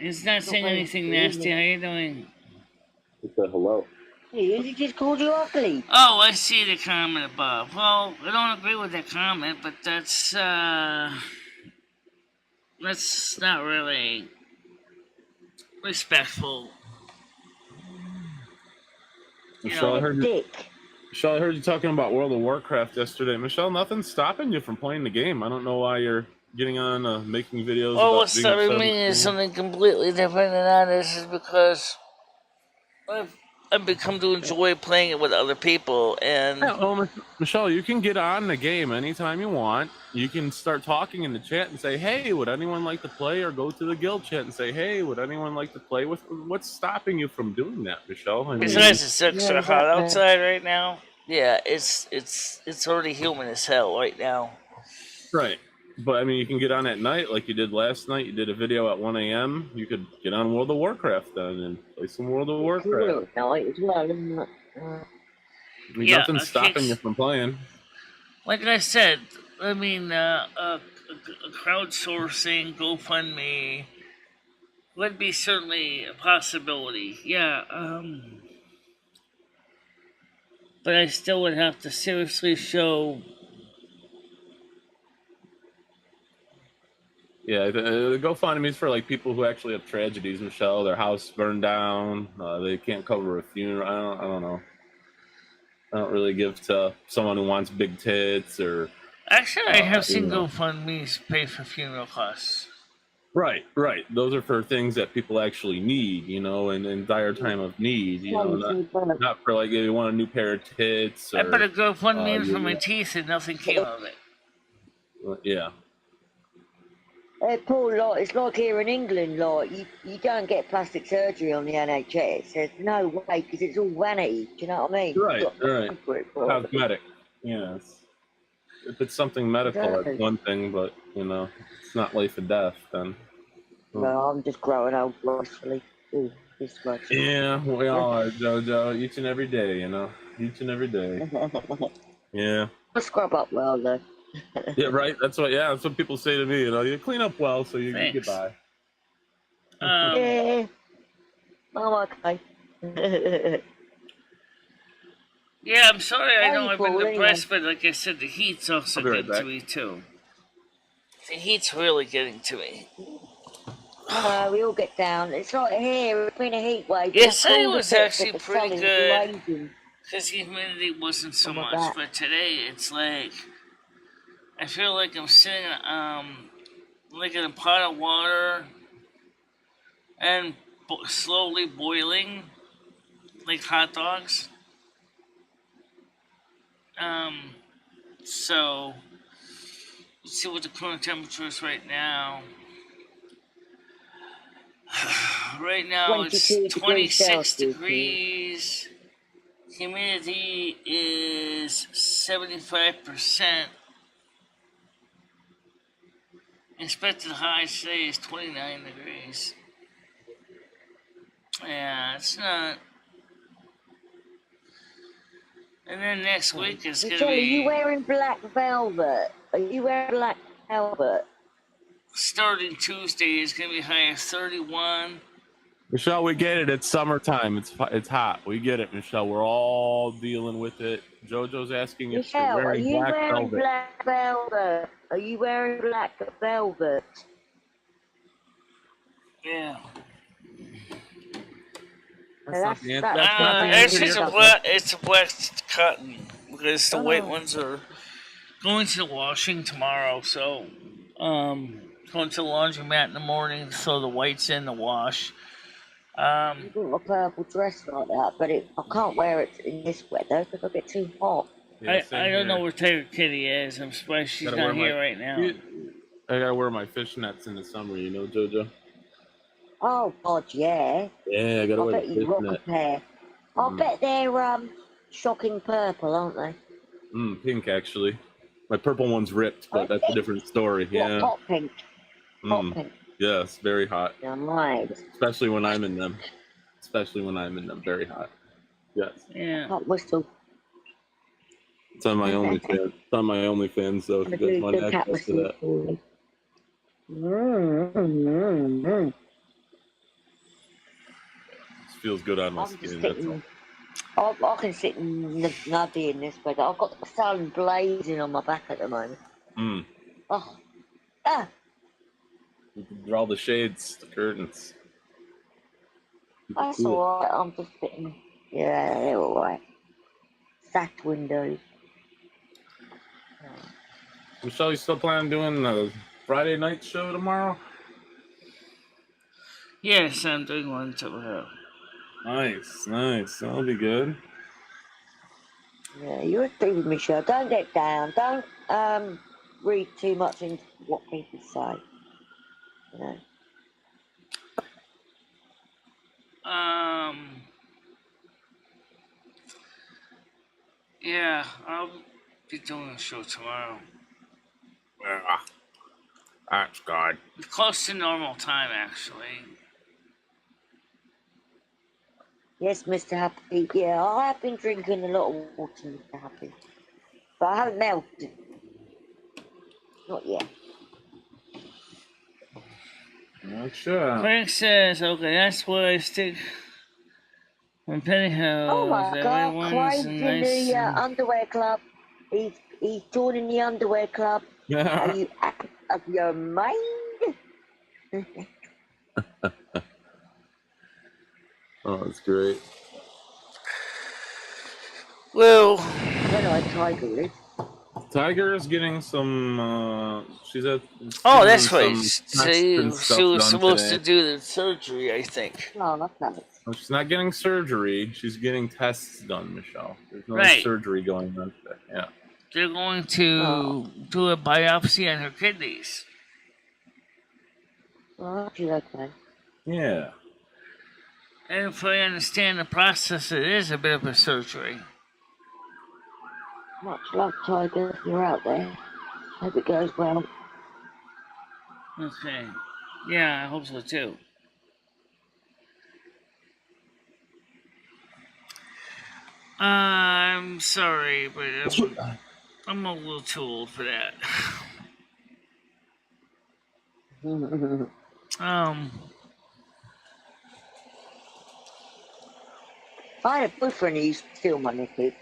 He's not saying anything nasty. How you doing? He said hello. He just called you ugly. Oh, I see the comment above. Well, I don't agree with that comment, but that's not really respectful. Michelle, I heard you. Dick. Michelle, I heard you talking about World of Warcraft yesterday. Michelle, nothing's stopping you from playing the game. I don't know why you're getting on making videos Well, about what's being upset stopping about me the is game. something completely different, and that is because I've become to enjoy playing it with other people, and Yeah, well, Michelle, you can get on the game anytime you want. You can start talking in the chat and say, "Hey, would anyone like to play?" Or go to the guild chat and say, "Hey, would anyone like to play?" What's stopping you from doing that, Michelle? I mean, besides it's extra Yeah, hot that- outside right now. Yeah, it's already humid as hell right now. right. But I mean, you can get on at night like you did last night. You did a video at 1 a.m. You could get on World of Warcraft then and play some World of Warcraft. Night as well, isn't it? I mean, Yeah, nothing's stopping you from playing. Like I said, I mean, a crowdsourcing GoFundMe would be certainly a possibility. Yeah, but I still would have to seriously show. Yeah, the GoFundMe is for like people who actually have tragedies. Michelle, their house burned down. They can't cover a funeral. I don't know. I don't really give to someone who wants big tits or. Actually, I have seen you know. GoFundMe's pay for funeral costs. Right. Those are for things that people actually need, in dire time of need, not for like if you want a new pair of tits. Or, I put a GoFundMe in for you- my teeth and nothing came of it. Yeah. Paul, like, it's like here in England, like, you don't get plastic surgery on the NHS. There's no way, because it's all vanity. Do you know what I mean? Right. You've got to pay for it properly. Cosmetic. Yes. If it's something medical, Exactly. that's one thing, but it's not life or death. Then. Well, I'm just growing old gracefully. Ooh, this much. Yeah, we all are, JoJo. Each and every day, Each and every day. Yeah. I scrub up well, though. Yeah, right. That's what people say to me. You clean up well, so you get by. Yeah. I'm okay. Yeah, I'm sorry. I know I've been Paul, depressed, but like I said, the heat's also I'll be right getting to back. me too. The heat's really getting to me. We all get down. It's like here, it's been a heat wave. Yesterday It's was cold a bit, actually but the pretty sun is good. blazing. Because the humidity wasn't so my much, God. but today it's like I feel like I'm sitting like in a pot of water and slowly boiling like hot dogs. So let's see what the current temperature is right now. Right now it's 22 degrees 26 Celsius. degrees. Humidity is 75%. Expected high today is 29 degrees. Yeah, it's not. And then next week is going to Michelle, are you be wearing black velvet? Are you wearing black velvet? starting Tuesday is going to be high of 31. Michelle, we get it. It's summertime. It's hot. We get it, Michelle. We're all dealing with it. JoJo's asking if you're Michelle, are wearing you black wearing velvet. black velvet? Are you wearing black velvet? Yeah. That's not the answer. that's That's not the Actually, answer. it's a black cotton because the white ones are going to the washing tomorrow. So, going to the laundromat in the morning, throw the whites in the wash. I've got a purple dress like that, but I can't wear it in this weather because I'll get too hot. Yeah, I don't know where Tiger Kitty is. I'm surprised she's Gotta not wear here right now. I gotta wear my fishnets in the summer, JoJo. Oh God, yeah. Yeah, I gotta I wear bet the you rock a fishnet. pair. I bet they're shocking purple, aren't they? Pink actually. My purple one's ripped, but that's a different story. Yeah. What, hot pink? Hot pink. Yes, very hot. Nice. Especially when I'm in them. Very hot. Yes. Yeah. Hot whistle. It's on my OnlyFans. It's on my OnlyFans, so if you guys want access to that. It feels good on my I'm just skin. That's sitting. all. I can sit nubby in this weather. I've got the sun blazing on my back at the moment. Oh. You can draw the shades, the curtains. That's alright, I'm just sitting Yeah, they're alright. Sash windows. Michelle, you still plan on doing the Friday night show tomorrow? Yes, I'm doing one tomorrow. Nice. That'll be good. Yeah, you're a thief, Michelle. Don't get down. Don't read too much into what people say. You know. Yeah, I'll be doing a show tomorrow. Yeah. That's good. Close to normal time, actually. Yes, Mr. Happy. Yeah, I have been drinking a lot of water, Mr. Happy. But I haven't melted. Not yet. Not sure. Frank says, okay, that's why I stick when pentyhose. Oh my God, Everyone's Craig's in nice. the underwear club. He's joining the underwear club. Are you out of your mind? Oh, that's great. Well, I don't know how Tiger is. Tiger is getting some. She's at. oh, that's getting right. some tests and She stuff was done supposed today. to do the surgery, I think. No, that's not it. Well, she's not getting surgery. She's getting tests done, Michelle. There's no Right. surgery going on today. Yeah. They're going to do a biopsy on her kidneys. Oh, she's okay. Yeah. And if I understand the process, it is a bit of a surgery. Much love, Tiger, if you're out there. Hope it goes well. Okay. Yeah, I hope so too. I'm sorry, but I'm a little too old for that. I had a boyfriend who used to steal my knickers.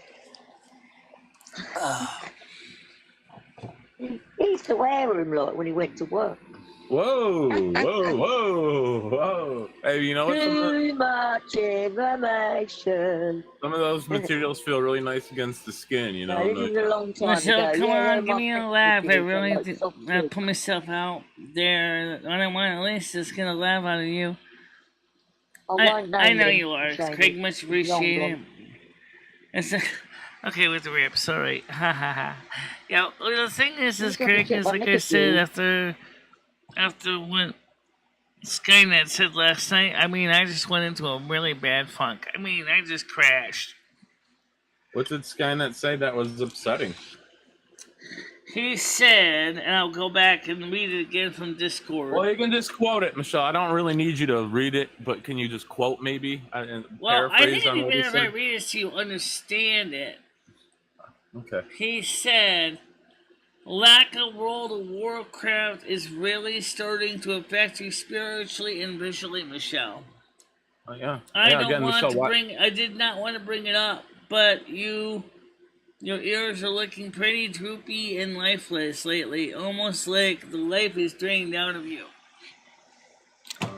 He used to wear them like when he went to work. Whoa! Hey, you know what? Too much information. Some of those materials feel really nice against the skin, you know. No, this is a long time Michelle, ago. come Yeah, on, give me a laugh. I really I put put myself out there. I don't want at least just get a laugh out of you. I know you are. Craig, much appreciated. It's okay with the rip. Sorry. Ha ha ha. Yeah, the thing is Craig, is like I said, after what Skynet said last night, I mean, I just went into a really bad funk. I mean, I just crashed. What did Skynet say that was upsetting? He said, and I'll go back and read it again from Discord. Well, you can just quote it, Michelle. I don't really need you to read it, but can you just quote maybe? Well, I think on even what he if said? I read it so you understand it. Okay. He said, lack of World of Warcraft is really starting to affect you spiritually and visually, Michelle. Oh, yeah. I Michelle, did not want to bring it up, but your ears are looking pretty droopy and lifeless lately, almost like the life is drained out of you. yeah.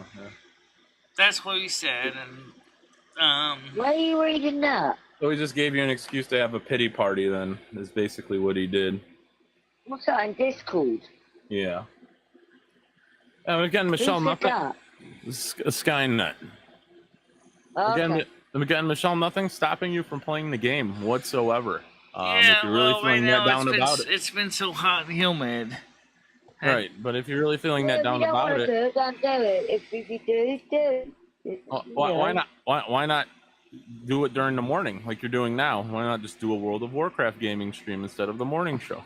That's what he said, and why are you reading that? So he just gave you an excuse to have a pity party, then, is basically what he did. What's that in Discord? Yeah. And again, Michelle, Who said nothing. that? Skynet. Okay. Again, Michelle, nothing's stopping you from playing the game whatsoever. yeah, if you're really feeling right now that down about it. It's been so hot and humid. Right, but if you're really feeling that down If you don't about want it, to do it, don't do it. If you do, do it. why not? Why not do it during the morning like you're doing now? Why not just do a World of Warcraft gaming stream instead of the morning show?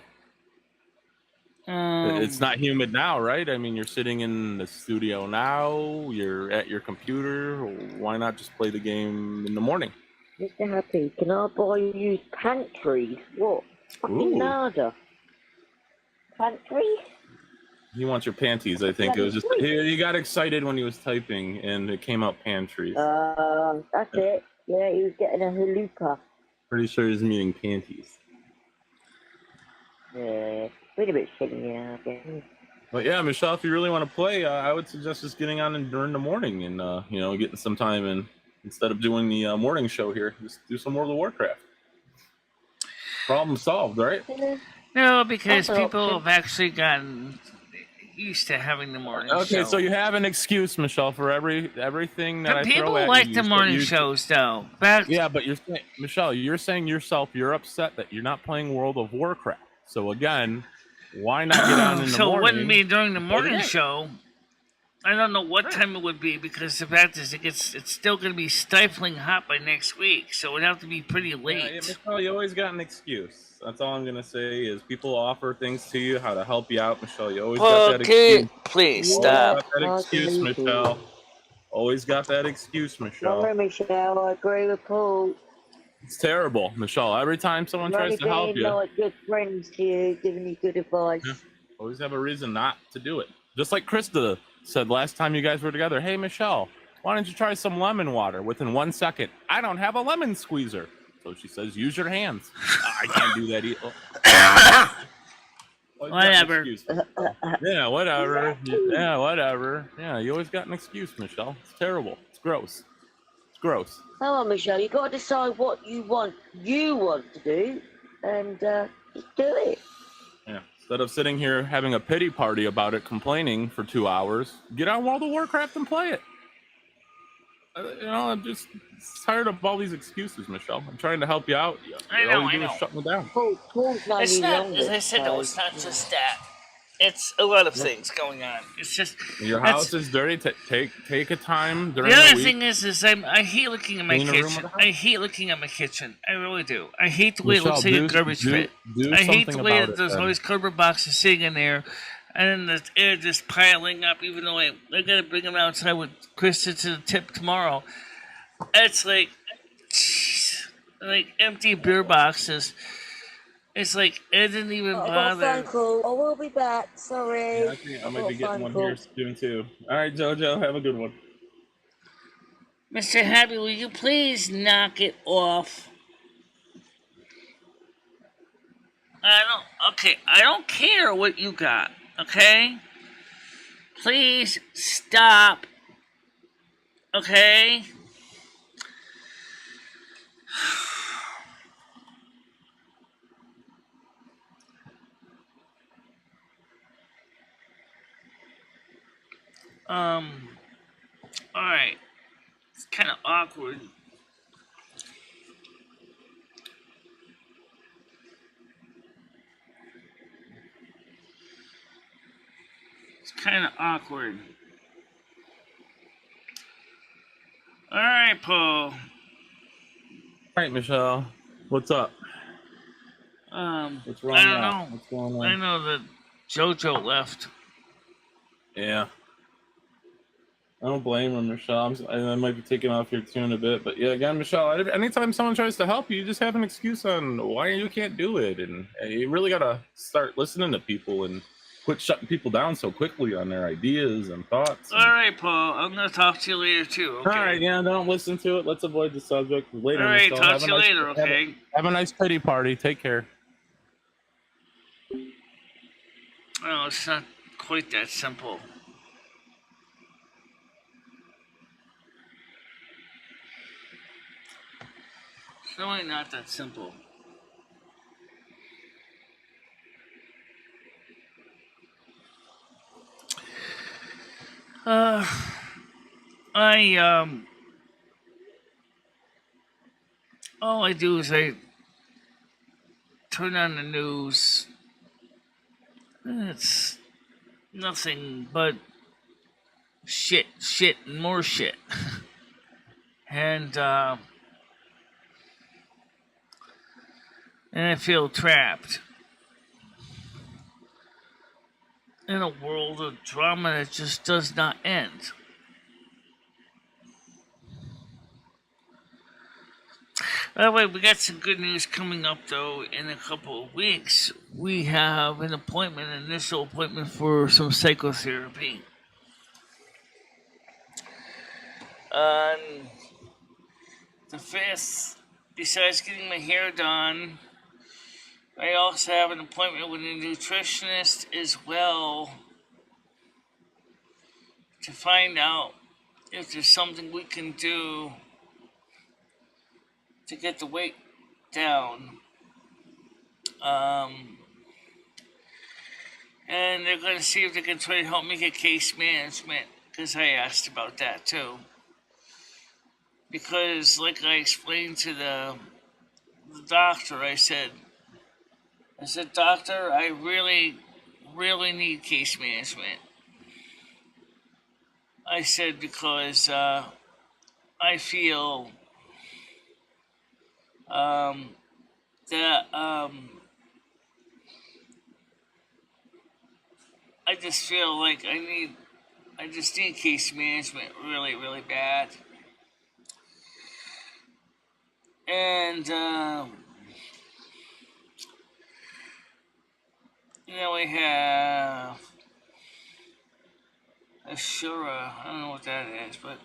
It's not humid now, right? I mean, you're sitting in the studio now. You're at your computer. Why not just play the game in the morning? Mr. Happy, can I buy you pantries? What? Fucking Ooh. nada. Pantries? He wants your panties, I think. It was just he got excited when he was typing, and it came out pantries. That's it. Yeah, he was getting a halupa. Pretty sure he's meaning panties. Yeah, wait a bit silly, yeah. Okay. But yeah, Michelle, if you really want to play, I would suggest just getting on during the morning and getting some time in. instead of doing the morning show here. Just do some World of Warcraft. Problem solved, right? No, because That's an people option. have actually gotten used to having the morning show. Okay, so you have an excuse, Michelle, for everything that But I people throw at like you. the morning shows, though. Yeah, but you're saying, Michelle, you're saying yourself you're upset that you're not playing World of Warcraft. So again, why not get on in the So morning? it wouldn't be during the and play morning game? show. I don't know what time it would be, because the fact is it's still going to be stifling hot by next week, so it would have to be pretty Yeah, late. Michelle, you always got an excuse. That's all I'm gonna say is people offer things to you, how to help you out, Michelle. You always got that excuse. Please Always stop. got that excuse, Michelle. Always got that excuse, Michelle. Sorry, Michelle, I agree with Paul. It's terrible, Michelle. Every time someone I'm tries only to help being you, like good friends to you, giving you good advice. yeah, always have a reason not to do it. Just like Krista said last time you guys were together, hey, Michelle, why don't you try some lemon water? Within 1 second, I don't have a lemon squeezer. So she says, use your hands. I can't do that either. Whatever. Yeah, whatever. Yeah, whatever. Yeah, you always got an excuse, Michelle. It's terrible. It's gross. It's gross. Come on, Michelle, you got to decide what you want to do, and just do it. Yeah. Instead of sitting here having a pity party about it, complaining for 2 hours, get on World of Warcraft and play it. I'm just tired of all these excuses, Michelle. I'm trying to help you out. I know, all you do I know. is shut me down. Paul's known It's you not, longer, as I said, though, it's not just that. It's a lot of things going on. It's just Your that's- house is dirty. Take a time during The other the week. thing is I hate looking at my Clean a room kitchen. of the house. I hate looking at my kitchen. I really do. I hate the way it looks like Michelle, a garbage do pit. do I hate the something way about that it, there's then. always cardboard boxes sitting in there, and then the air just piling up. Even though I gotta bring them outside with Krista to the tip tomorrow. It's like, jeez, like empty beer boxes. It's like it didn't even I got a bother. phone call. I will be back. Sorry. Yeah, I think I might got be a getting phone one call. here soon too. All right, JoJo, have a good one. Mr. Happy, will you please knock it off? I don't care what you got, okay? Please stop, okay? Alright. It's kind of awkward. It's kind of awkward. Alright, Paul. All right, Michelle, what's up? What's wrong I don't now? know. What's going on? I know that JoJo left. Yeah. I don't blame her, Michelle. I might be taking off your tune a bit, but yeah, again, Michelle, anytime someone tries to help you, you just have an excuse on why you can't do it, and you really gotta start listening to people and quit shutting people down so quickly on their ideas and thoughts. All right, Paul. I'm gonna talk to you later too. Okay. All right, yeah, don't listen to it. Let's avoid the subject later. All right, Michelle. talk to you later. Okay. Have a nice pity party. Take care. Well, it's not quite that simple. It's really not that simple. All I do is I turn on the news. It's nothing but shit, and more shit. And I feel trapped in a world of drama that just does not end. By the way, we got some good news coming up, though. In a couple of weeks, we have an initial appointment for some psychotherapy. On the 5th, besides getting my hair done, I also have an appointment with a nutritionist as well to find out if there's something we can do to get the weight down. And they're going to see if they can try to help me get case management, because I asked about that too. Because, like I explained to the doctor, I said, doctor, I really, really need case management. I said, because I feel that I just feel like I just need case management really, really bad. And we have Ashura. I don't know what that is, but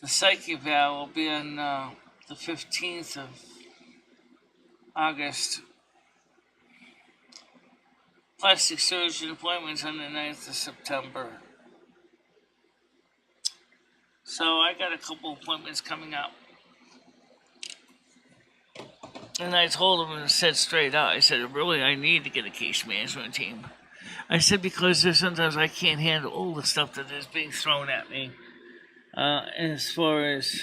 the psyche eval will be on the 15th of August. Plastic surgeon appointments on the 9th of September. So I got a couple appointments coming up. And I told him and said straight out, I said, really, I need to get a case management team. I said, because there's sometimes I can't handle all the stuff that is being thrown at me. As far as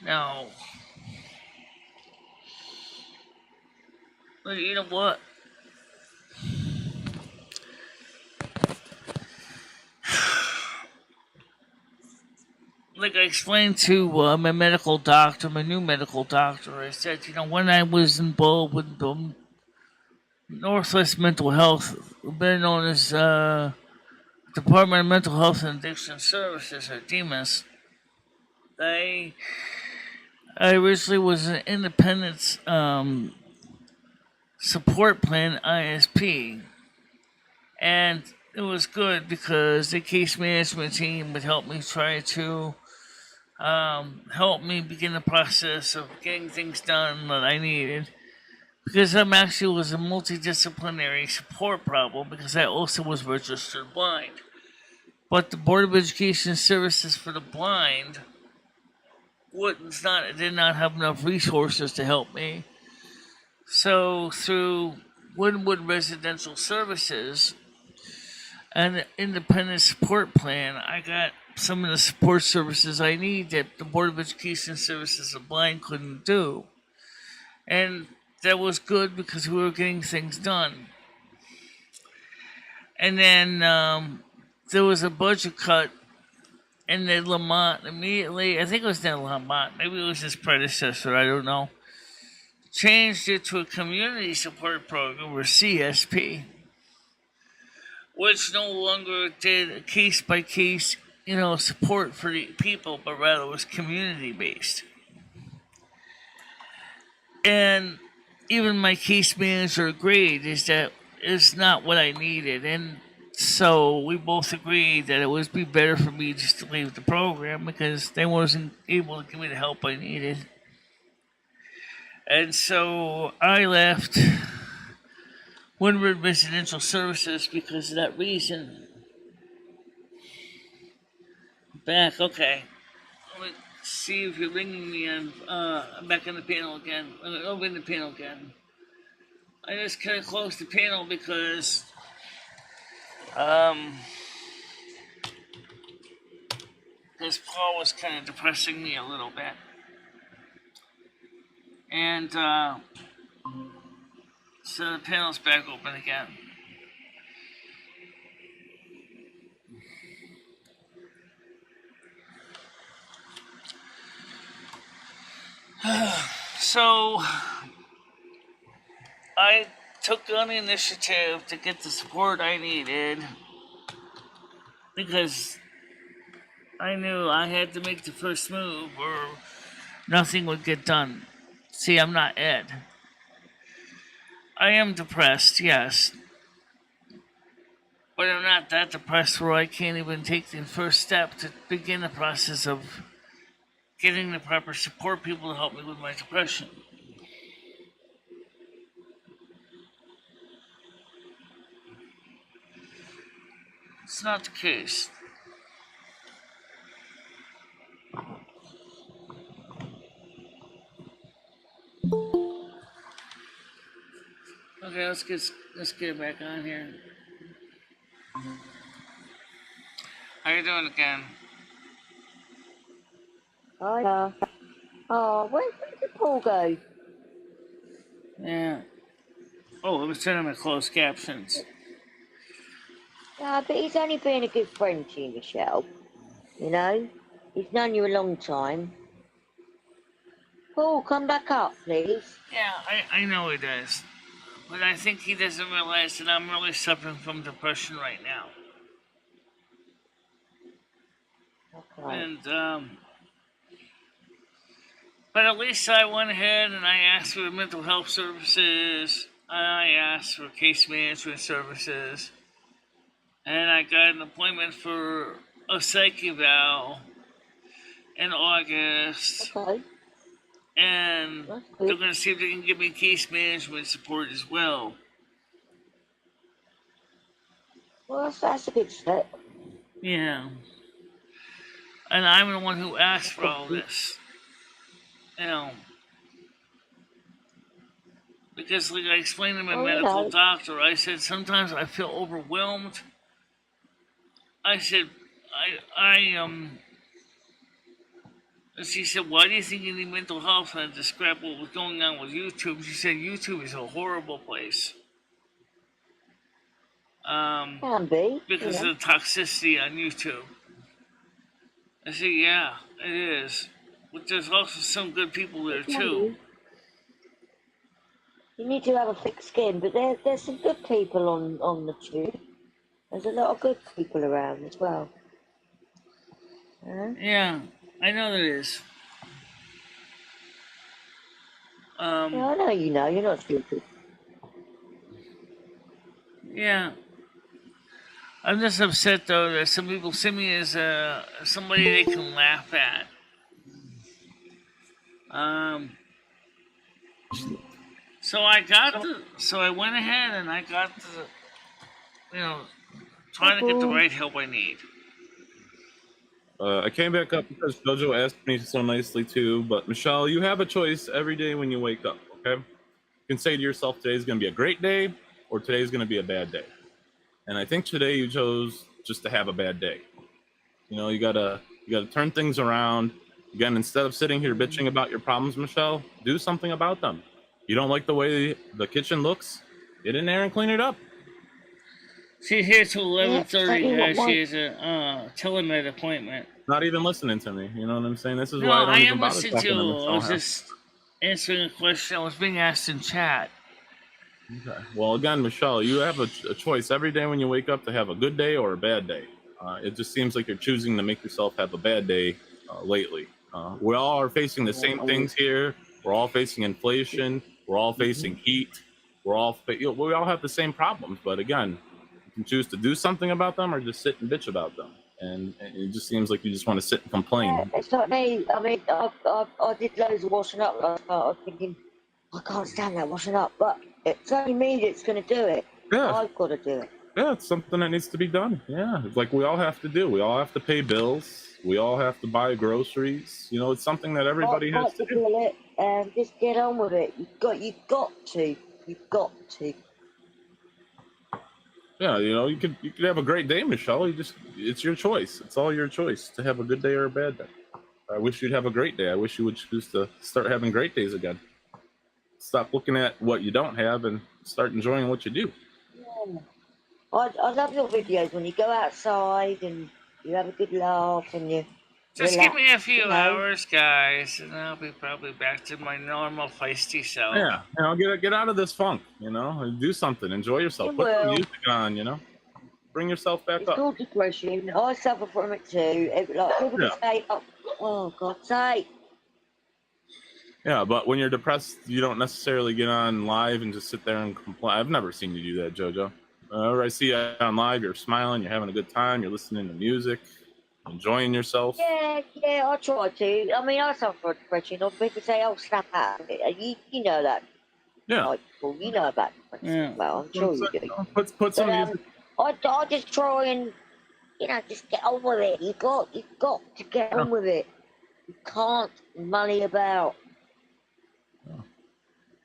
now, but you know what? Like I explained to my medical doctor, my new medical doctor, I said, when I was involved with the Northwest Mental Health, better known as Department of Mental Health and Addiction Services, or DMS, I originally was an independent support plan, ISP, and it was good because the case management team would help me try to help me begin the process of getting things done that I needed. Because I'm actually was a multidisciplinary support problem, because I also was registered blind. But the Board of Education Services for the Blind did not have enough resources to help me. So through Woodwood Residential Services and the independent support plan, I got some of the support services I need that the Board of Education Services of the Blind couldn't do. And that was good because we were getting things done. And then there was a budget cut, and then Lamont immediately, I think it was not Lamont, maybe it was his predecessor, I don't know, changed it to a community support program, or CSP, which no longer did a case-by-case, support for the people, but rather was community-based. And even my case manager agreed that is not what I needed. And so we both agreed that it would be better for me just to leave the program, because they wasn't able to give me the help I needed. And so I left Woodward Residential Services because of that reason. Back, okay. Let me see if you're ringing me. I'm back on the panel again. I'll ring the panel again. I just kind of closed the panel because Paul was kind of depressing me a little bit. And so the panel's back open again. So I took on the initiative to get the support I needed, because I knew I had to make the first move or nothing would get done. See, I'm not Ed. I am depressed, yes. But I'm not that depressed where I can't even take the first step to begin the process of getting the proper support people to help me with my depression. It's not the case. let's get it back on here. How you doing again? Hiya. Oh, where did Paul go? Yeah. Oh, it was turning my closed captions. Yeah, but he's only been a good friend to you, Michelle. You know? He's known you a long time. Paul, come back up, please. Yeah, I know he does. But I think he doesn't realize that I'm really suffering from depression right now. Okay. And, but at least I went ahead and I asked for mental health services. And I asked for case management services. And I got an appointment for a psych eval in August. Okay. And That's they're good. going to see if they can give me case management support as well. Well, that's a good step. Yeah. And I'm the one who asked for all this. You know. Because, like I explained to my medical doctor, I said, sometimes I feel overwhelmed. I said, and she said, why do you think you need mental health? And I described what was going on with YouTube. She said, YouTube is a horrible place. Can be. Because of the toxicity on YouTube. I said, yeah, it is. But there's also some good people there, too. You need to have a thick skin, but there's some good people on the tube. There's a lot of good people around as well. Yeah, I know there is. Yeah, I know you know. You're not stupid. Yeah. I'm just upset, though, that some people see me as somebody they can laugh at. So I went ahead and I got trying to get the right help I need. I came back up because Jojo asked me so nicely too. But Michelle, you have a choice every day when you wake up. Okay, you can say to yourself, today's going to be a great day, or today's going to be a bad day. And I think today you chose just to have a bad day. You gotta turn things around. Again, instead of sitting here bitching about your problems, Michelle, do something about them. You don't like the way the kitchen looks? Get in there and clean it up. She's here till 11:30, guys. She has a telemed appointment. Not even listening to me. You know what I'm saying? This is No, why I don't I even am bother listening talking to to you. Michelle. I was just answering a question. I was being asked in chat. Okay. Well, again, Michelle, you have a choice every day when you wake up to have a good day or a bad day. It just seems like you're choosing to make yourself have a bad day lately. We all are facing the same things here. We're all facing inflation. We're all facing heat. We all have the same problems. But again, you can choose to do something about them or just sit and bitch about them. And it just seems like you just want to sit and complain. Yeah, it's not me. I mean, I did loads of washing up last night. I was thinking, I can't stand that washing up. But it's only me that's going to do it. Yeah. I've got to do it. Yeah, it's something that needs to be done. Yeah, it's like we all have to do. We all have to pay bills. We all have to buy groceries. It's something that everybody has to do. It and just get on with it. You've got to. Yeah, you could have a great day, Michelle. It's your choice. It's all your choice to have a good day or a bad day. I wish you'd have a great day. I wish you would choose to start having great days again. Stop looking at what you don't have and start enjoying what you do. Yeah. I love your videos when you go outside and you have a good laugh and you just relax, give me a few hours, guys, and I'll be probably back to my normal feisty self. Yeah, get out of this funk, do something, enjoy yourself, put some music on, bring yourself back up. It's called depression. I suffer from it too. People say, oh, God's sake. Yeah, but when you're depressed, you don't necessarily get on live and just sit there and complain. I've never seen you do that, JoJo. Whenever I see you on live, you're smiling, you're having a good time, you're listening to music, enjoying yourself. Yeah, I try to. I mean, I suffer from depression. Or people say, "Oh, snap out of it." You know that. Yeah. Like, well, you know about depression. Yeah. Well, I'm sure you do. Put some music. I just try and just get on with it. You've got to get on with it. You can't money about.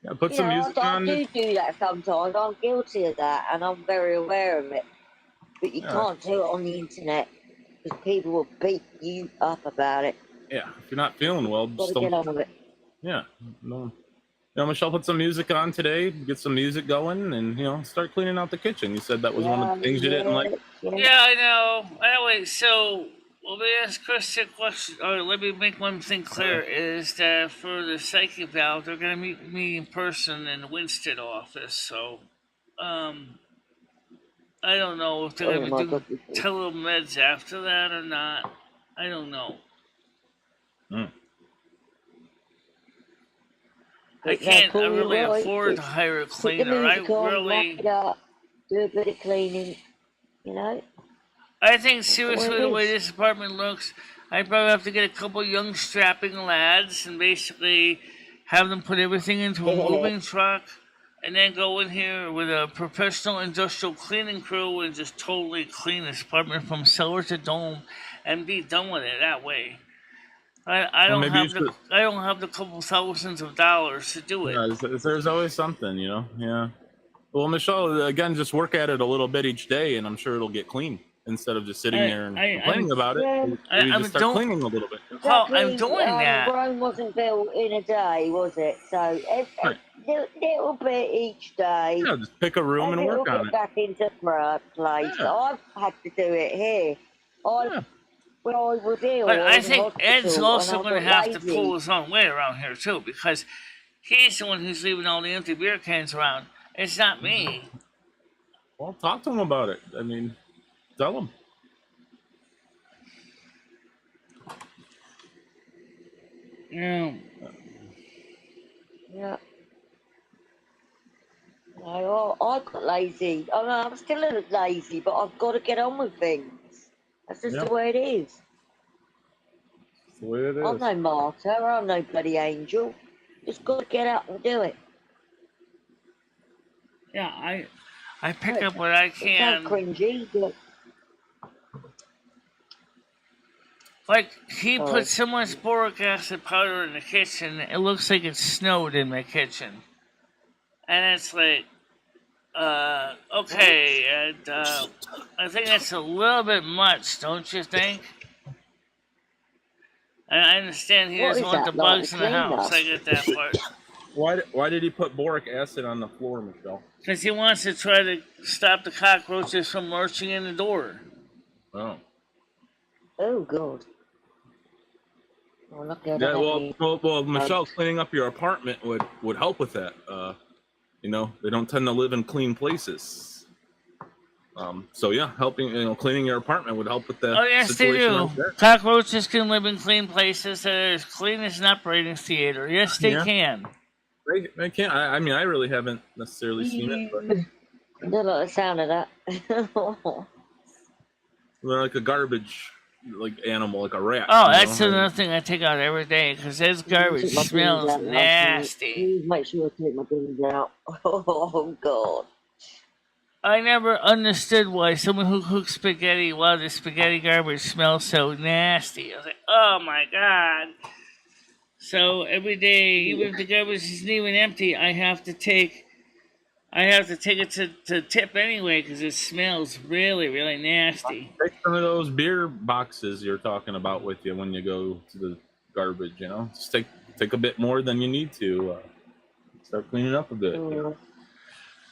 Yeah, put You some know, music I on. do that sometimes. I'm guilty of that, and I'm very aware of it. But you Yeah, can't do it on the internet because people will beat you up about it. yeah. If you're not feeling well, Got just to don't. get on with it. Yeah, no. You know, Michelle, put some music on today. Get some music going, and start cleaning out the kitchen. You said that was one of Yeah, the things you didn't like. yeah. Yeah, I know. Anyway, so let me ask Chris a question, or let me make one thing clear: is that for the psychic valve, they're going to meet me in person in the Winston office. So, I don't know if they're Oh going to my do God. telemeds after that or not. I don't know. Mm. I But now, can't Paul, you're really right. afford to hire a Put the cleaner. I music on, wrap it really, up, do a bit of cleaning. You know, I think that's the way seriously, it the way is. this apartment looks, I probably have to get a couple young strapping lads and basically have them put everything into a moving truck and then go in here with a professional industrial cleaning crew and just totally clean this apartment from cellar to dome and be done with it that way. I Well, don't maybe you have the should. I don't have the couple thousands of dollars to do it. Yeah, there's always something, Yeah. Well, Michelle, again, just work at it a little bit each day, and I'm sure it'll get clean instead of just sitting I, there and I complaining about it. Yeah, Maybe I'm just start don't cleaning a little bit. well, I'm exactly. doing that. Rome wasn't built in a day, was it? So, Right. little bit each day. Yeah, just pick a room and Everything will work on get it. back into place. Yeah. I've had to do it here. Yeah. When I was ill, But I I was in think Ed's hospital and also I going to got have to pull lazy. his own weight around here too, because he's the one who's leaving all the empty beer cans around. It's not me. Well, talk to him about it. I mean, tell him. Yeah. Yeah. No, I got lazy. I mean, I'm still a little lazy, but I've got to get on with things. That's just Yeah, the way it is. that's the way it I'm is. no martyr. I'm no bloody angel. Just got to get up and do it. Yeah, I pick No, up what I it sounds can. cringy, but Like he put sorry. so much boric acid powder in the kitchen, it looks like it snowed in my kitchen. And it's like, okay, and I think that's a little bit much, don't you think? And I understand he What doesn't is want the that, like the bugs in the house. cleaner? I get that part. Why did he put boric acid on the floor, Michelle? Because he wants to try to stop the cockroaches from lurching in the door. Oh. Oh, God. Oh, look, I Yeah, don't have any well, Michelle, bugs. cleaning up your apartment would help with that. They don't tend to live in clean places. So yeah, cleaning your apartment would help with that Oh, yes, they situation do. right there. Cockroaches can live in clean places that are as clean as an operating theater. Yes, they Yeah. can. They can't. I mean, I really haven't necessarily seen it, but I don't like the sound of that. they're like a garbage animal, like a rat. Oh, that's another thing I take out every day because this garbage Take my bins smells out, nasty. Please make sure I take my bins out. Oh, God. I never understood why someone who cooks spaghetti, why the spaghetti garbage smells so nasty. I was like, oh my God. So every day, even if the garbage isn't even empty, I have to take it to tip anyway because it smells really, really nasty. Take some of those beer boxes you're talking about with you when you go to the garbage. Just take a bit more than you need to. Start cleaning up a bit.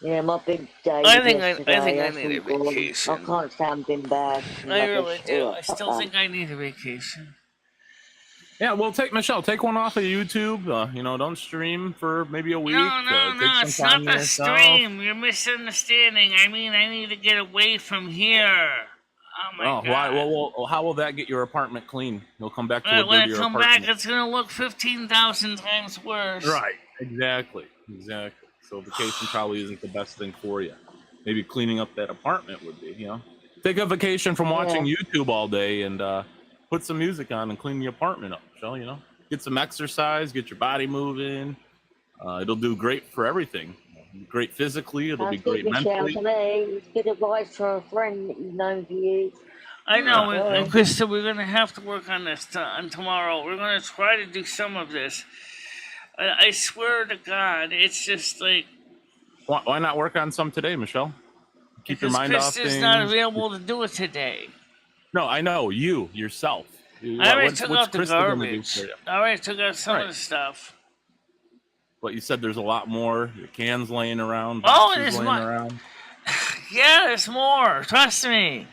Yeah, my big day I was think yesterday. I need a vacation. I can't stand bin bags. I really do. I still think I need a vacation. Yeah, well, Michelle, take one off of YouTube. Don't stream for maybe a week. No, Take some it's time not to the yourself. stream. You're misunderstanding. I mean, I need to get away from here. Oh my God. Why? Well, how will that get your apartment clean? You'll come back to a When I dirtier come apartment. back, it's gonna look 15,000 times worse. Right. Exactly. So vacation probably isn't the best thing for you. Maybe cleaning up that apartment would be. Take a vacation from watching YouTube all day and put some music on and clean the apartment up, Michelle. Get some exercise, get your body moving. It'll do great for everything. Great physically, it'll be great mentally. To me. It's good advice for a friend that you've known for years. I know, and Krista, we're gonna have to work on this on tomorrow. We're gonna try to do some of this. I swear to God, it's just like Why not work on some today, Michelle? Keep your because mind off Krista's things. not available to do it today. No, I know you yourself. I already took what's out the Krista gonna do garbage. for you? I already took out some of Right. the stuff. But you said there's a lot more. Your cans laying around. Oh, Boxes there's laying more. around. Yeah, there's more. Trust me.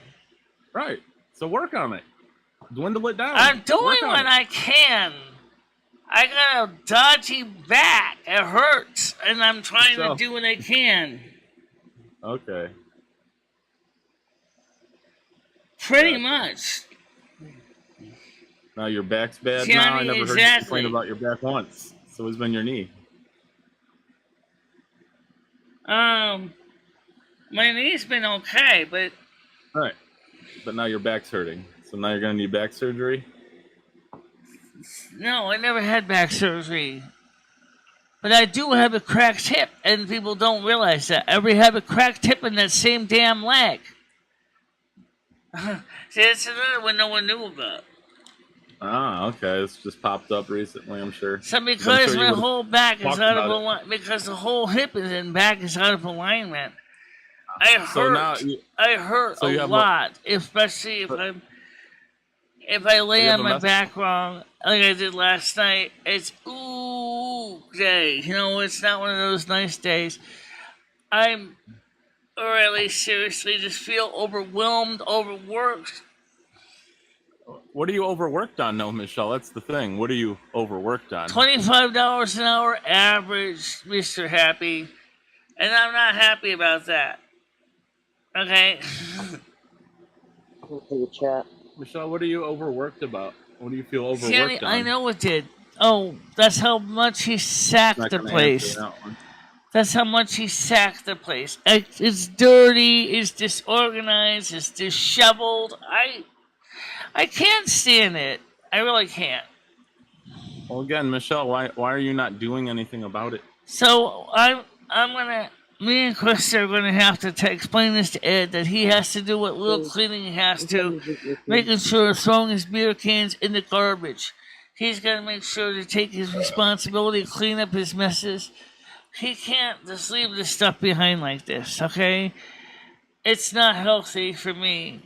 Right. So work on it. Dwindle it down. I'm doing Work on what it. I can. I got a dodgy back. It hurts, and I'm trying to do what I can. Okay. Pretty much. Now your back's bad See, now. I mean, I never heard you exactly. complain about your back once. So it's been your knee. My knee's been okay, but Right. But now your back's hurting. So now you're gonna need back surgery. no, I never had back surgery. But I do have a cracked hip, and people don't realize that. I have a cracked hip in that same damn leg. See, that's another one no one knew about. Ah, okay. It's just popped up recently, I'm sure. So I'm because sure you my would've whole back is talked out of about it. alignment, because the whole hip is in back is out of alignment, I So now hurt. you, I hurt so you a have lot, especially if I lay you have on a my mess- back wrong, like I did last night. It's ooh day. You know, it's not one of those nice days. I'm really seriously just feel overwhelmed, overworked. what are you overworked on, though, Michelle? That's the thing. What are you overworked on? $25 an hour average, Mr. Happy. And I'm not happy about that. Okay? For the chat. Michelle, what are you overworked about? What do you feel overworked See, on? I know it did. Oh, that's how much he sacked Not the gonna place. answer that one. That's how much he sacked the place. It's dirty, it's disorganized, it's disheveled. I can't stand it. I really can't. Well, again, Michelle, why are you not doing anything about it? So me and Chris are gonna have to explain this to Ed that he has to do what little cleaning he has to, making sure throwing his beer cans in the garbage. He's got to make sure to take his responsibility, clean up his messes. He can't just leave this stuff behind like this, okay? It's not healthy for me.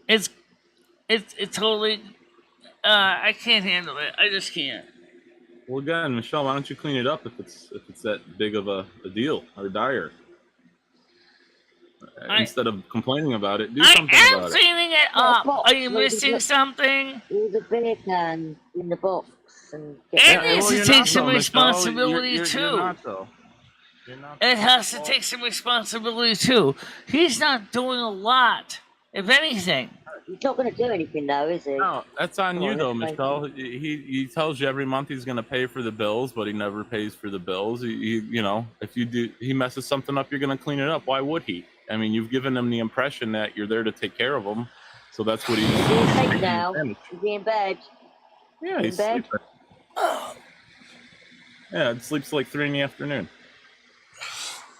It's totally. I can't handle it. I just can't. Well, again, Michelle, why don't you clean it up if it's that big of a deal or dire? Instead of complaining about it, do something I am about it. cleaning it up. Are you missing something? All the beer cans in the box and It needs to you're take not, some though, Michelle. responsibility You're too. not, though. You're not, It has to take some responsibility too. He's not doing a lot, if anything. He's not going to do anything though, is he? No, that's on you, Oh, though, that's Michelle. He tells you every month he's going to pay for the bills, but he never pays for the bills. You know, if he messes something up, you're going to clean it up. Why would he? I mean, you've given him the impression that you're there to take care of him, so that's what he's Is he in bed now? Is he in bed? Yeah, in he's bed? sleeping. Yeah, it sleeps like 3 in the afternoon.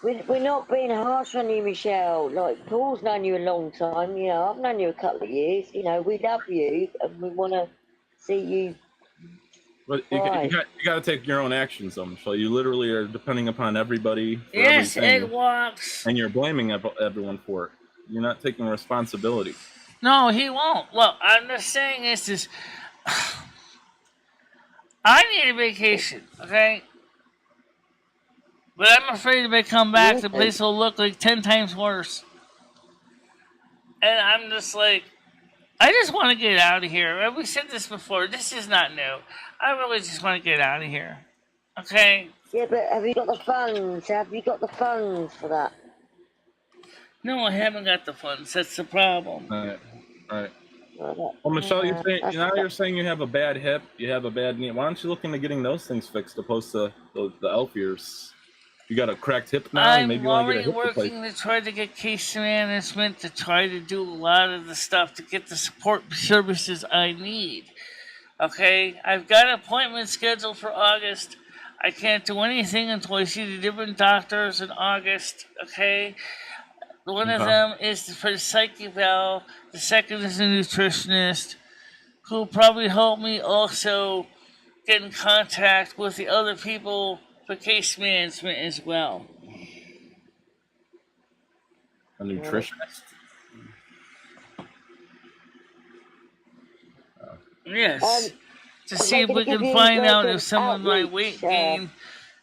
We're not being harsh on you, Michelle. Like, Paul's known you a long time. You know, I've known you a couple of years. You know, we love you and we want to see you. But you got to take your own actions, though, Michelle. You literally are depending upon everybody for Yes, everything, Ed walks. and you're blaming everyone for it. You're not taking responsibility. No, he won't. Well, I'm just saying is I need a vacation, okay? But I'm afraid if I come back, the place will look like 10 times worse. And I'm just like, I just want to get out of here. We said this before. This is not new. I really just want to get out of here. Okay? Yeah, but have you got the funds? Have you got the funds for that? No, I haven't got the funds. That's the problem. Right. Well, Michelle, you're saying you have a bad hip, you have a bad knee. Why don't you look into getting those things fixed opposed to the elf ears? You got a cracked hip now, and maybe you want to get a hip working replacement. to try to get case management, to try to do a lot of the stuff to get the support services I need. Okay? I've got an appointment scheduled for August. I can't do anything until I see the different doctors in August. Okay? One of them is for the psych eval. The second is a nutritionist who will probably help me also get in contact with the other people for case management as well. A nutritionist. Yes. To Are see they if we gonna can give you, find like, out an if some of my outreach, weight gain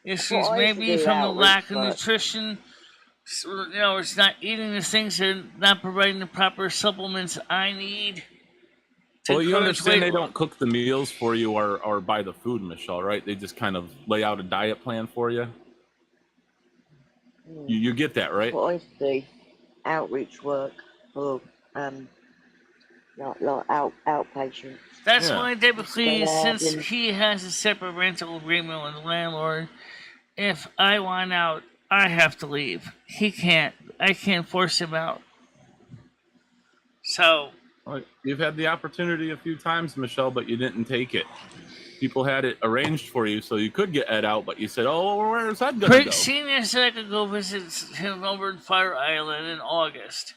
issues what I may used to be do, from the outreach lack of work? nutrition. So, you know, it's not eating the things that not providing the proper supplements I need to Well, you encourage understand weight they loss. don't cook the meals for you or buy the food, Michelle, right? They just kind of lay out a diet plan for you. You get that, right? What I used to do, outreach work for like outpatients. That's Yeah. why typically, Go out since and- he has a separate rental agreement with the landlord, if I want out, I have to leave. He can't. I can't force him out. So, Well, you've had the opportunity a few times, Michelle, but you didn't take it. People had it arranged for you so you could get Ed out, but you said, "Oh, where's Ed gonna Craig go?" Sr. said I could go visit him over in Fire Island in August.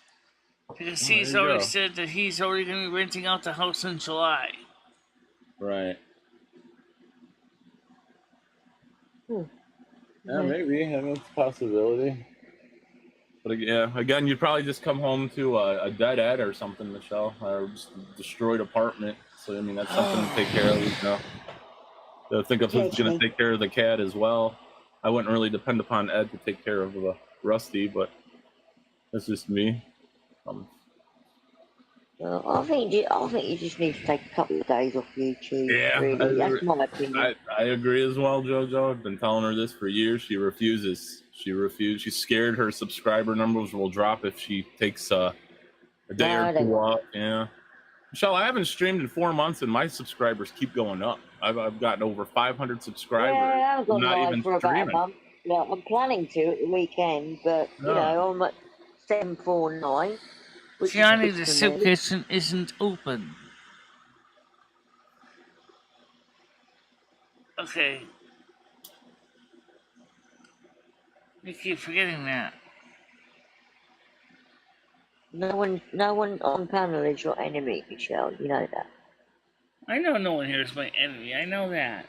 Because he's there you already go. said that he's already going to be renting out the house in July. Right. Yeah, Yeah. maybe. I mean, it's a possibility. But yeah, again, you'd probably just come home to a dead Ed or something, Michelle, or just a destroyed apartment. So I mean, that's something to take care of. You know, to think of who's going to take care of the cat as well. I wouldn't really depend upon Ed to take care of Rusty, but that's just me. Well, I think you just need to take a couple of days off YouTube. Yeah, really, that's my opinion. I agree as well, JoJo. I've been telling her this for years. She refuses. She's scared her subscriber numbers will drop if she takes a day or two off. Yeah. Michelle, I haven't streamed in 4 months, and my subscribers keep going up. I've gotten over 500 subscribers. Yeah, I haven't gone not live even for about a streaming. month. Yeah, I'm planning to at the weekend, but you know, I'm at 749. Johnny, the soup kitchen isn't open. Okay. You keep forgetting that. No one on panel is your enemy, Michelle. You know that. I know no one here is my enemy. I know that.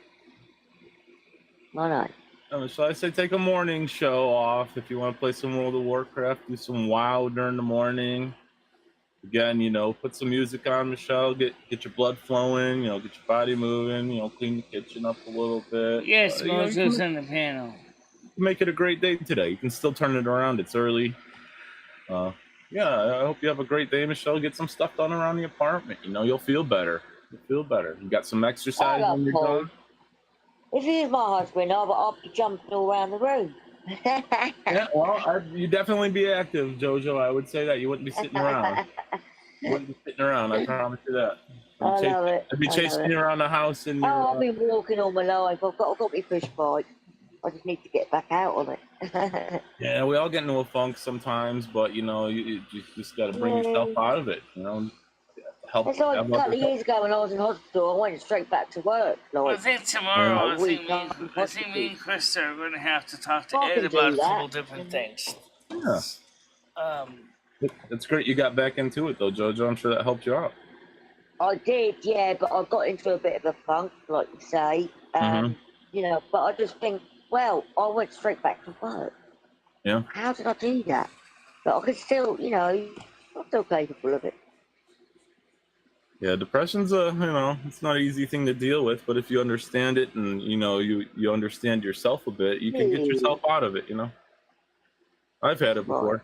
I know. So I say take a morning show off if you want to play some World of Warcraft, do some WoW during the morning. Again, you know, put some music on, Michelle. Get your blood flowing. You know, get your body moving. You know, clean the kitchen up a little bit. Yes, Mojo's on the panel. Make it a great day today. You can still turn it around. It's early. Yeah, I hope you have a great day, Michelle. Get some stuff done around the apartment. You know, you'll feel better. You got some exercise when you're done. If he was my husband, I'd be jumping all around the room. Yeah, well, you'd definitely be active, JoJo. I would say that. You wouldn't be sitting around. You wouldn't be sitting around, I promise you that. I'd be chasing you around the house. And I've been walking all my life. I've got my push bike. I just need to get back out on it. Yeah, we all get into a funk sometimes, but, you know, you just got to bring yourself out of it, you know. It's like a couple of years ago when I was in hospital, I went straight back to work. I think tomorrow, I think me and Krista are going to have to talk to Ed about a couple different things. Yeah. It's great you got back into it, though, JoJo. I'm sure that helped you out. I did, yeah, but I got into a bit of a funk, like you say. You know, but I just think, well, I went straight back to work. Yeah. How did I do that? But I could still, you know, I'm still capable of it. Yeah, depression's it's not an easy thing to deal with, but if you understand it and, you know, you understand yourself a bit, you can get yourself out of it, you know. I've had it before.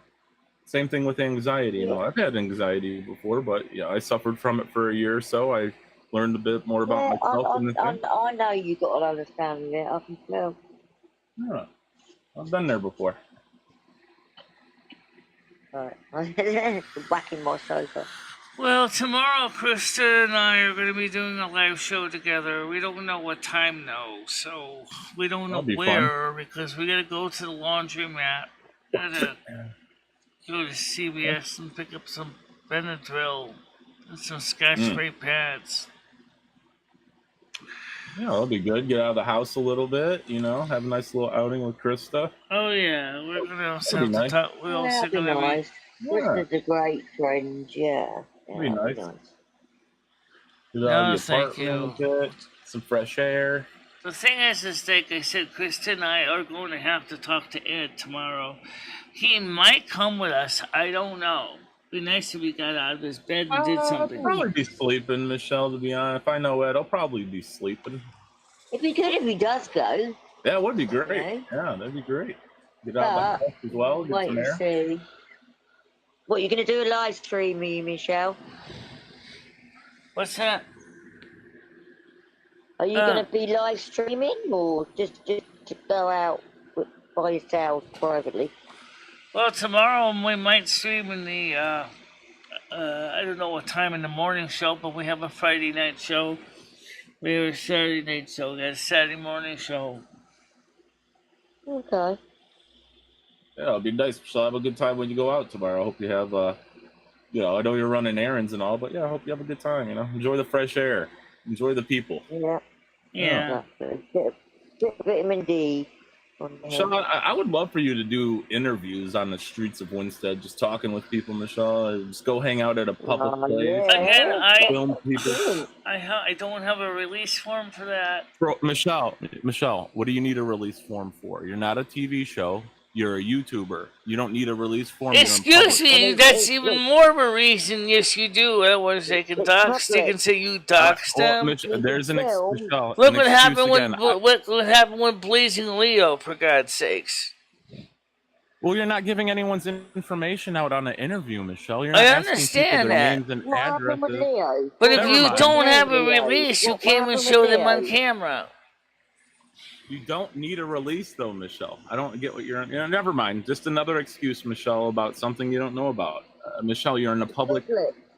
Same thing with anxiety, you know. I've had anxiety before, but yeah, I suffered from it for a year or so. I learned a bit more about myself. I know you got an understanding of it, I can tell. Yeah, I've been there before. Right. Whacking my sofa. Well, tomorrow, Krista and I are going to be doing a live show together. We don't know what time, though, so we don't know where, because we got to go to the laundromat. Gotta go to CVS and pick up some Benadryl and some Scotch spray pads. Yeah, that'll be good. Get out of the house a little bit, you know, have a nice little outing with Krista. Oh, yeah. We're going to also have to talk. We're also going to be... Krista's a great friend, yeah. That'd be nice. No, thank you. some fresh air. The thing is like I said, Krista and I are going to have to talk to Ed tomorrow. He might come with us. I don't know. Be nice if he got out of his bed and did I'll something. probably be sleeping, Michelle, to be honest. If I know Ed, I'll probably be sleeping. It'd be good if he does go. Yeah, it would be great. Okay. Yeah, that'd be great. Get out my house as well, get Wait some and air. see. What, you going to do a live stream, Michelle? What's that? Are you going to be live streaming or just to go out by yourself privately? Well, tomorrow we might stream in the, I don't know what time in the morning show, but we have a Friday night show. We have a Saturday night show. We got a Saturday morning show. Okay. Yeah, it'll be nice. So have a good time when you go out tomorrow. I hope you have, you know, I know you're running errands and all, but yeah, I hope you have a good time, you know. Enjoy the fresh air. Enjoy the people. Yeah. Yeah. Get vitamin D. Michelle, I would love for you to do interviews on the streets of Winstead, just talking with people, Michelle. Just go hang out at a public place. Yeah. Again, Film people. I don't have a release form for that. Bro, Michelle, what do you need a release form for? You're not a TV show. You're a YouTuber. You don't need a release form. Excuse me, that's even more of a reason. Yes, you do. Otherwise, they can dox. They can say you doxed them. There's an Michelle. Look what happened what happened with Blazing Leo, for God's sakes. Well, you're not giving anyone's information out on an interview, Michelle. You're not I asking understand people their that. names and addresses. But if Never you mind. don't have a release, you can't even show them on camera. You don't need a release, though, Michelle. I don't get what you're. You know, never mind. Just another excuse, Michelle, about something you don't know about. Michelle, you're in the public.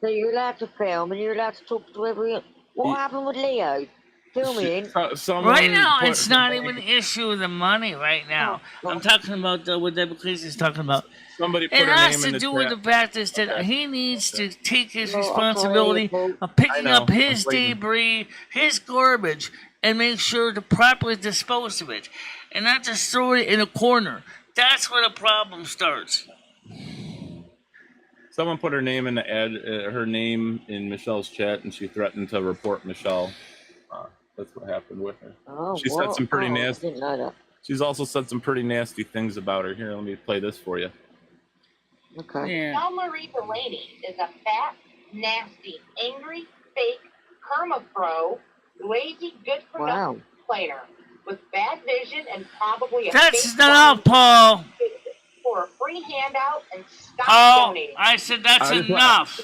So you're allowed to film and you're allowed to talk to everyone. What happened with Leo? Fill me in. Right now, it's not even an issue of the money. Right now, I'm talking about what Deborah Cleese is talking about. Somebody put it her has name to in do the with chat. the fact is that he needs to take his responsibility of picking up his debris, his garbage, and make sure to properly dispose of it, and not just throw it in a corner. That's where the problem starts. Someone put her name in the her name in Michelle's chat, and she threatened to report Michelle. That's what happened with her. Oh, she said some pretty nasty. I didn't know that. She's also said some pretty nasty things about her. Here, let me play this for you. Okay. Yeah. MicheleMarieDalene is a fat, nasty, angry, fake, perma-pro, lazy, good-for-nothing player with bad vision and probably a That's fake enough, Paul. for a free handout and stop donating. I said that's enough.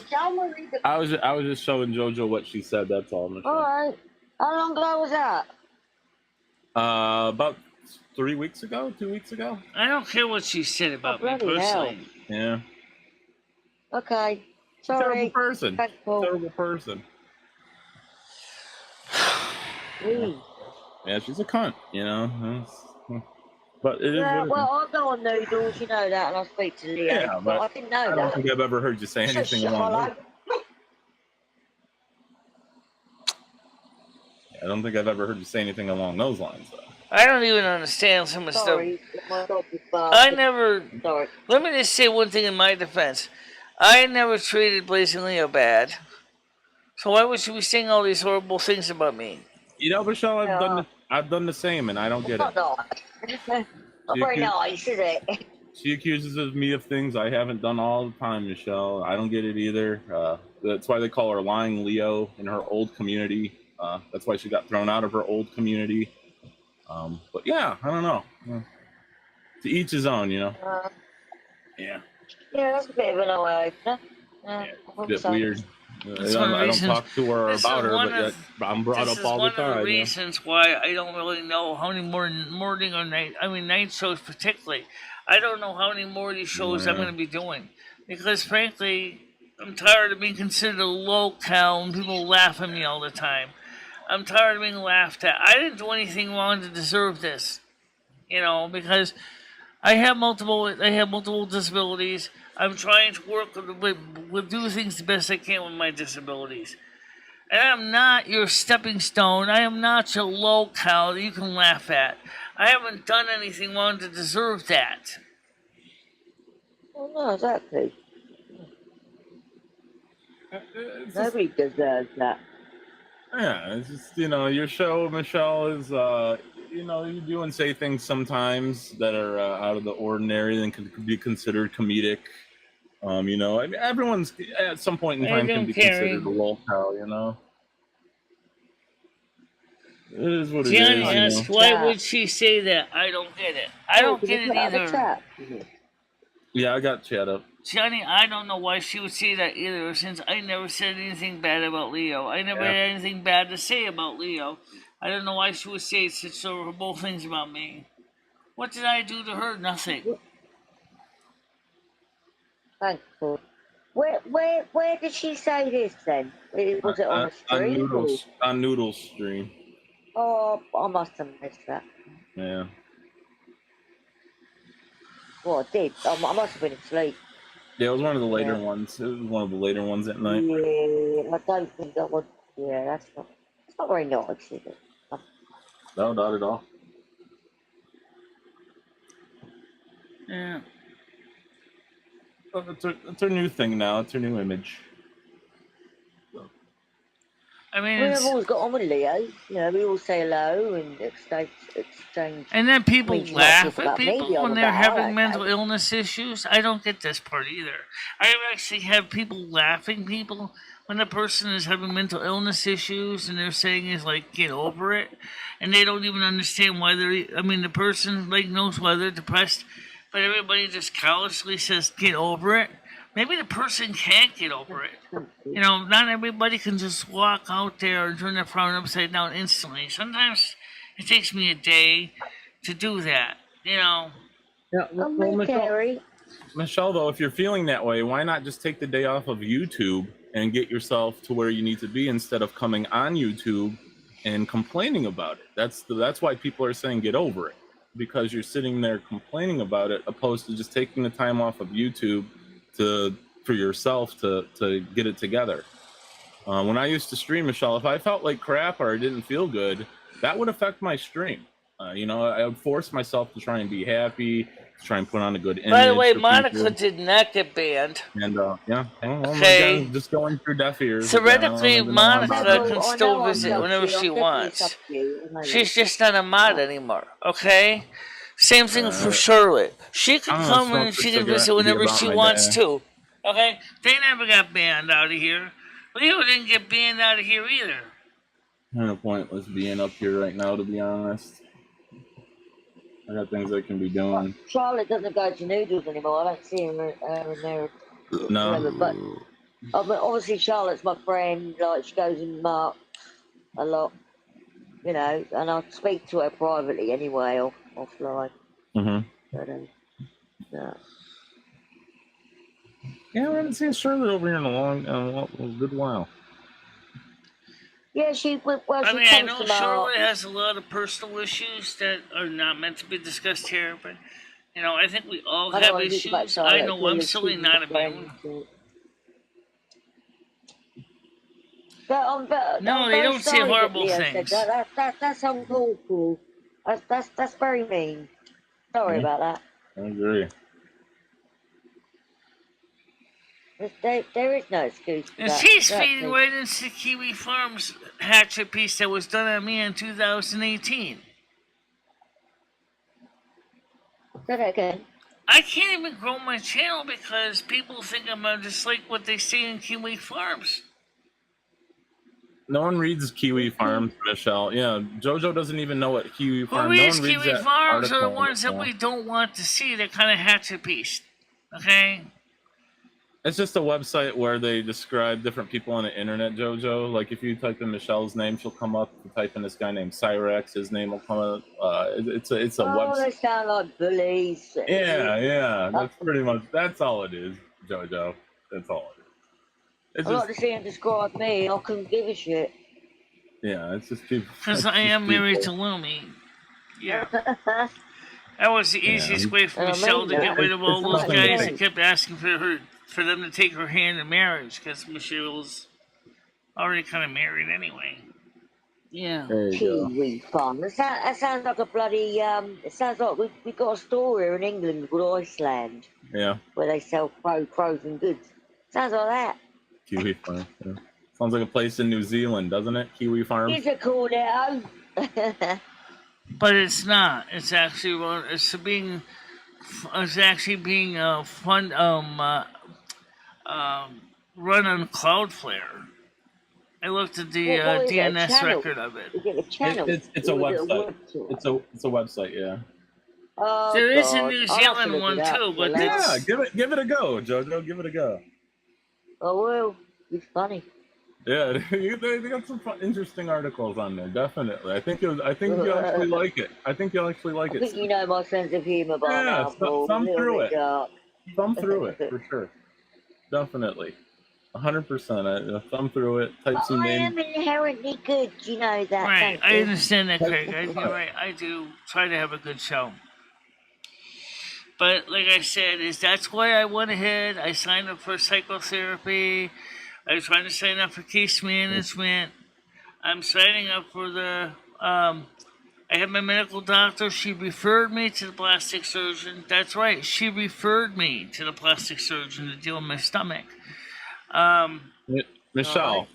I was just showing JoJo what she said. That's all, Michelle. All right. How long ago was that? About 3 weeks ago, 2 weeks ago. I don't care what she said about me personally. Yeah. Okay. Sorry. Terrible person. Thankful. Terrible person. Yeah, she's a cunt, you know. But it is what it is. Well, I'll go on Noodles, you know that, and I'll speak to Leo. Yeah, but I didn't know that. I don't think I've ever heard you say anything along those. I don't think I've ever heard you say anything along those lines, though. I don't even understand some of the stuff. My dog was barking. I never. Sorry. Let me just say one thing in my defense. I never treated Blazing Leo bad. So why would she be saying all these horrible things about me? You know, Michelle, I've done the same, and I don't get it. Not very nice, is it? She accuses me of things I haven't done all the time, Michelle. I don't get it either. That's why they call her Lying Leo in her old community. That's why she got thrown out of her old community. But yeah, I don't know. To each his own, you know. Yeah. Yeah, that's a bit of an eye-opener. Yeah, it's a bit weird. I don't talk to her about her, but yet I'm brought up all the time. This is one of the reasons why I don't really know how many more morning or night, night shows particularly. I don't know how many more of these shows I'm going to be doing. Because frankly, I'm tired of being considered a low-cal and people laugh at me all the time. I'm tired of being laughed at. I didn't do anything wrong to deserve this. You know, because I have multiple disabilities. I'm trying to work with do things the best I can with my disabilities. And I'm not your stepping stone. I am not your low-cal that you can laugh at. I haven't done anything wrong to deserve that. Oh, no, exactly. Nobody deserves that. Yeah, it's just, your show, Michelle, is, you do and say things sometimes that are out of the ordinary and could be considered comedic. I mean, everyone's at some point in I time can don't be care. considered a lolcow, It is what it Johnny is, asks, why would she say that? I don't get it. I don't get it either. Yeah, I got chat up. Johnny, I don't know why she would say that either, since I never said anything bad about Leo. I never had anything bad to say about Leo. I don't know why she would say such horrible things about me. What did I do to her? Nothing. Thankful. Where did she say this then? Was it on a stream? On Noodle's stream. Oh, I must have missed that. Yeah. Well, I did. I must have been asleep. Yeah, it was one of the later ones. It was one of the later ones at night. Yeah, I don't think that would. Yeah, that's not very nice, is it? No, not at all. Yeah. Well, it's her new thing now. It's her new image. I mean, we've always got on with Leo. We all say hello and exchange. And then people laugh at people when they're having mental illness issues. I don't get this part either. I actually have people laughing people when the person is having mental illness issues and they're saying is like, get over it. And they don't even understand why the person knows why they're depressed, but everybody just callously says, get over it. Maybe the person can't get over it. Not everybody can just walk out there and turn their frown upside down instantly. Sometimes it takes me a day to do that, Yeah, Michelle, though, if you're feeling that way, why not just take the day off of YouTube and get yourself to where you need to be instead of coming on YouTube and complaining about it? That's why people are saying get over it, because you're sitting there complaining about it, opposed to just taking the time off of YouTube for yourself to get it together. When I used to stream, Michelle, if I felt like crap or I didn't feel good, that would affect my stream. I would force myself to try and be happy, to try and put on a good image. By the way, Monica did not get banned. And okay, just going through deaf ears. Theoretically, Monica can still visit whenever she wants. She's just not a mod anymore. Okay. Same thing for Charlotte. She can come and she can visit whenever she wants to. Okay? They never got banned out of here. Leo didn't get banned out of here either. Kind of pointless being up here right now, to be honest. I got things I can be doing. Charlotte doesn't go to Noodles anymore. I don't see her in there. No. But obviously Charlotte's my friend. She goes in Mark a lot. And I speak to her privately anyway, offline. Mm-hmm. But, yeah, we haven't seen Charlotte over here in a good while. Yeah, I know Charlotte has a lot of personal issues that are not meant to be discussed here, but I think we all have issues. I know I'm certainly not immune. No, they don't say horrible things. That's uncalled for. That's very mean. Sorry about that. I agree. There is no excuse for and that. She's feeding right into Kiwi Farms hatchet piece that was done on me in 2018. Say that again. I can't even grow my channel because people think I'm just like what they say in Kiwi Farms. No one reads Kiwi Farms, Michelle. Yeah, JoJo doesn't even know what Kiwi Farms. Who reads Kiwi Farms are the ones that we don't want to see. They're kind of hatchet piece. Okay? It's just a website where they describe different people on the internet, JoJo. Like if you type in Michelle's name, she'll come up. If you type in this guy named Cyrex, his name will come up. It's a website. Oh, they sound like bullies. Yeah. That's all it is, JoJo. That's all it is. It's I'd like to see him describe me. I couldn't give a shit. Yeah, it's just people. Because I am married to Lumi. Yeah. That was the easiest way for Michelle to get rid of all those guys that kept asking for them to take her hand in marriage, because Michelle's already kind of married anyway. Yeah. Kiwi Farm. That sounds like a bloody. It sounds like we got a store here in England called Iceland. Yeah. Where they sell frozen goods. Sounds like that. Kiwi Farm. Yeah. Sounds like a place in New Zealand, doesn't it? Kiwi Farm. It's a cool now. But it's not. It's actually actually being run on Cloudflare. I looked at the DNS record of it. Is it a channel? It's a website. It's a website, yeah. Oh, There is a God. New I'll have to Zealand look one it up. too, but Yeah, give it a go, Jojo. Give it a go. Oh well, it's funny. Yeah, they got some interesting articles on there. Definitely, I think you'll actually like it. I think you'll actually like I it. think you know my sense of humour by Yeah, now, Paul. thumb through it. Dark. Thumb through it for sure. Definitely, 100%. Thumb through it. Type some I names. am inherently good, you know that. right, Thank I you. understand that, Craig. I do try to have a good show. But like I said, that's why I went ahead. I signed up for psychotherapy. I was trying to sign up for case management. I'm signing up for the. I have my medical doctor. She referred me to the plastic surgeon. That's right. She referred me to the plastic surgeon to deal with my stomach. Michelle,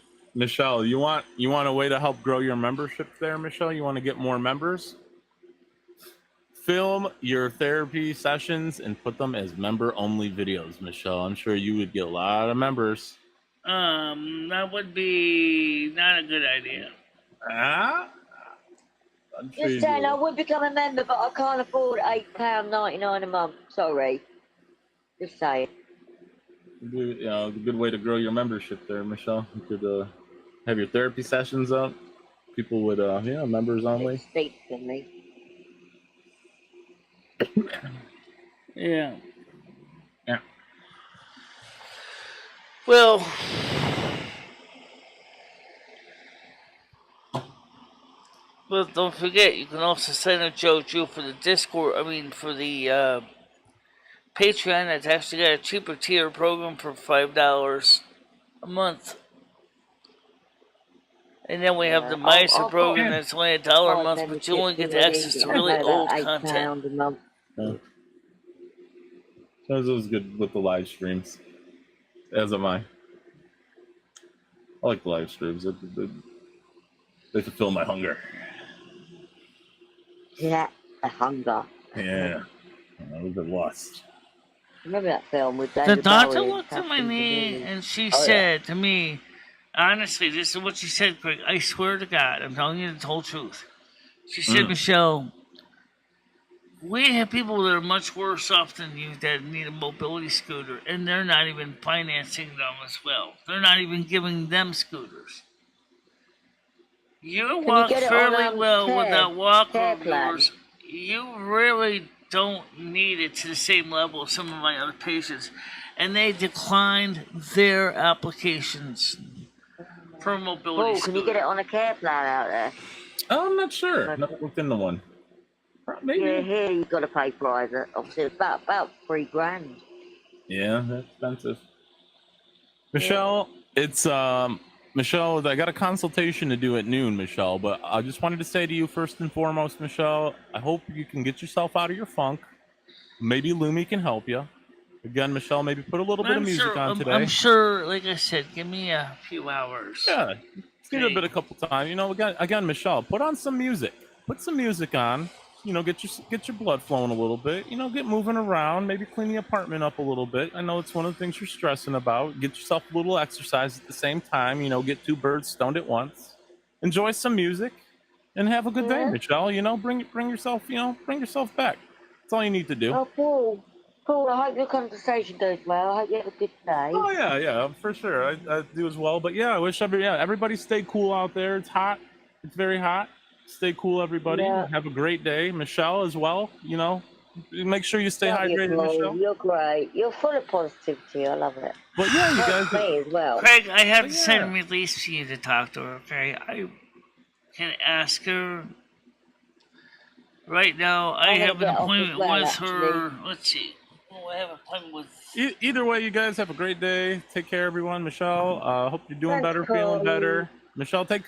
you want a way to help grow your membership there, Michelle? You want to get more members? Film your therapy sessions and put them as member-only videos, Michelle. I'm sure you would get a lot of members. That would be not a good idea. Just saying, I would become a member, but I can't afford £8.99 a month. Sorry. Just saying. A good way to grow your membership there, Michelle. You could have your therapy sessions up. People would, members only. It speaks to me. Yeah. Yeah. Well, but don't forget, you can also sign up Jojo for the Discord. For the Patreon. That's actually got a cheaper tier program for $5 a month. And then we have the Miser program that's only $1 a month, but you only get access to really old content. That was good with the live streams, as am I. I like the live streams. They fulfill my hunger. Yeah, the hunger. Yeah, a little bit lost. Remember that film with The David doctor Bowie looked at my knee and she said to me, honestly, this is what she said, Craig. I swear to God, I'm telling you the whole truth. She said, Michelle, we have people that are much worse off than you that need a mobility scooter, and they're not even financing them as well. They're not even giving them scooters. You walk fairly well with that walker of yours. You really don't need it to the same level of some of my other patients. And they declined their applications for mobility can you get it on a care plan out there? Oh, I'm not sure. Not within the one. Maybe. Yeah, here you've got to pay private. Obviously, it's about $3,000. Yeah, that's expensive. Michelle, it's Michelle, I got a consultation to do at noon, Michelle, but I just wanted to say to you first and foremost, Michelle, I hope you can get yourself out of your funk. Maybe Lumi can help you. Again, Michelle, maybe put a little bit of music on today. I'm sure, like I said, give me a few hours. Yeah, give it a couple times. Again, Michelle, put on some music. Put some music on. Get your blood flowing a little bit. Get moving around. Maybe clean the apartment up a little bit. I know it's one of the things you're stressing about. Get yourself a little exercise at the same time. Get two birds stoned at once. Enjoy some music, and have a good day, Michelle. Bring yourself. Bring yourself back. That's all you need to do. Oh, Paul, I hope your conversation goes well. I hope you have a good day. Oh yeah, for sure. I do as well. But yeah, I wish everybody stay cool out there. It's hot. It's very hot. Stay cool, everybody. Yeah. Have a great day. Michelle as well. Make sure you stay hydrated, Michelle. You're great. You're full of positivity. I love it. But yeah, you guys me as well. Craig, I have to send a release for you to talk to her, okay? I can ask her. Right now, I have an appointment with her. Let's see. I have an appointment with... Either way, you guys have a great day. Take care, everyone. Michelle, hope you're doing better, feeling better. Michelle, take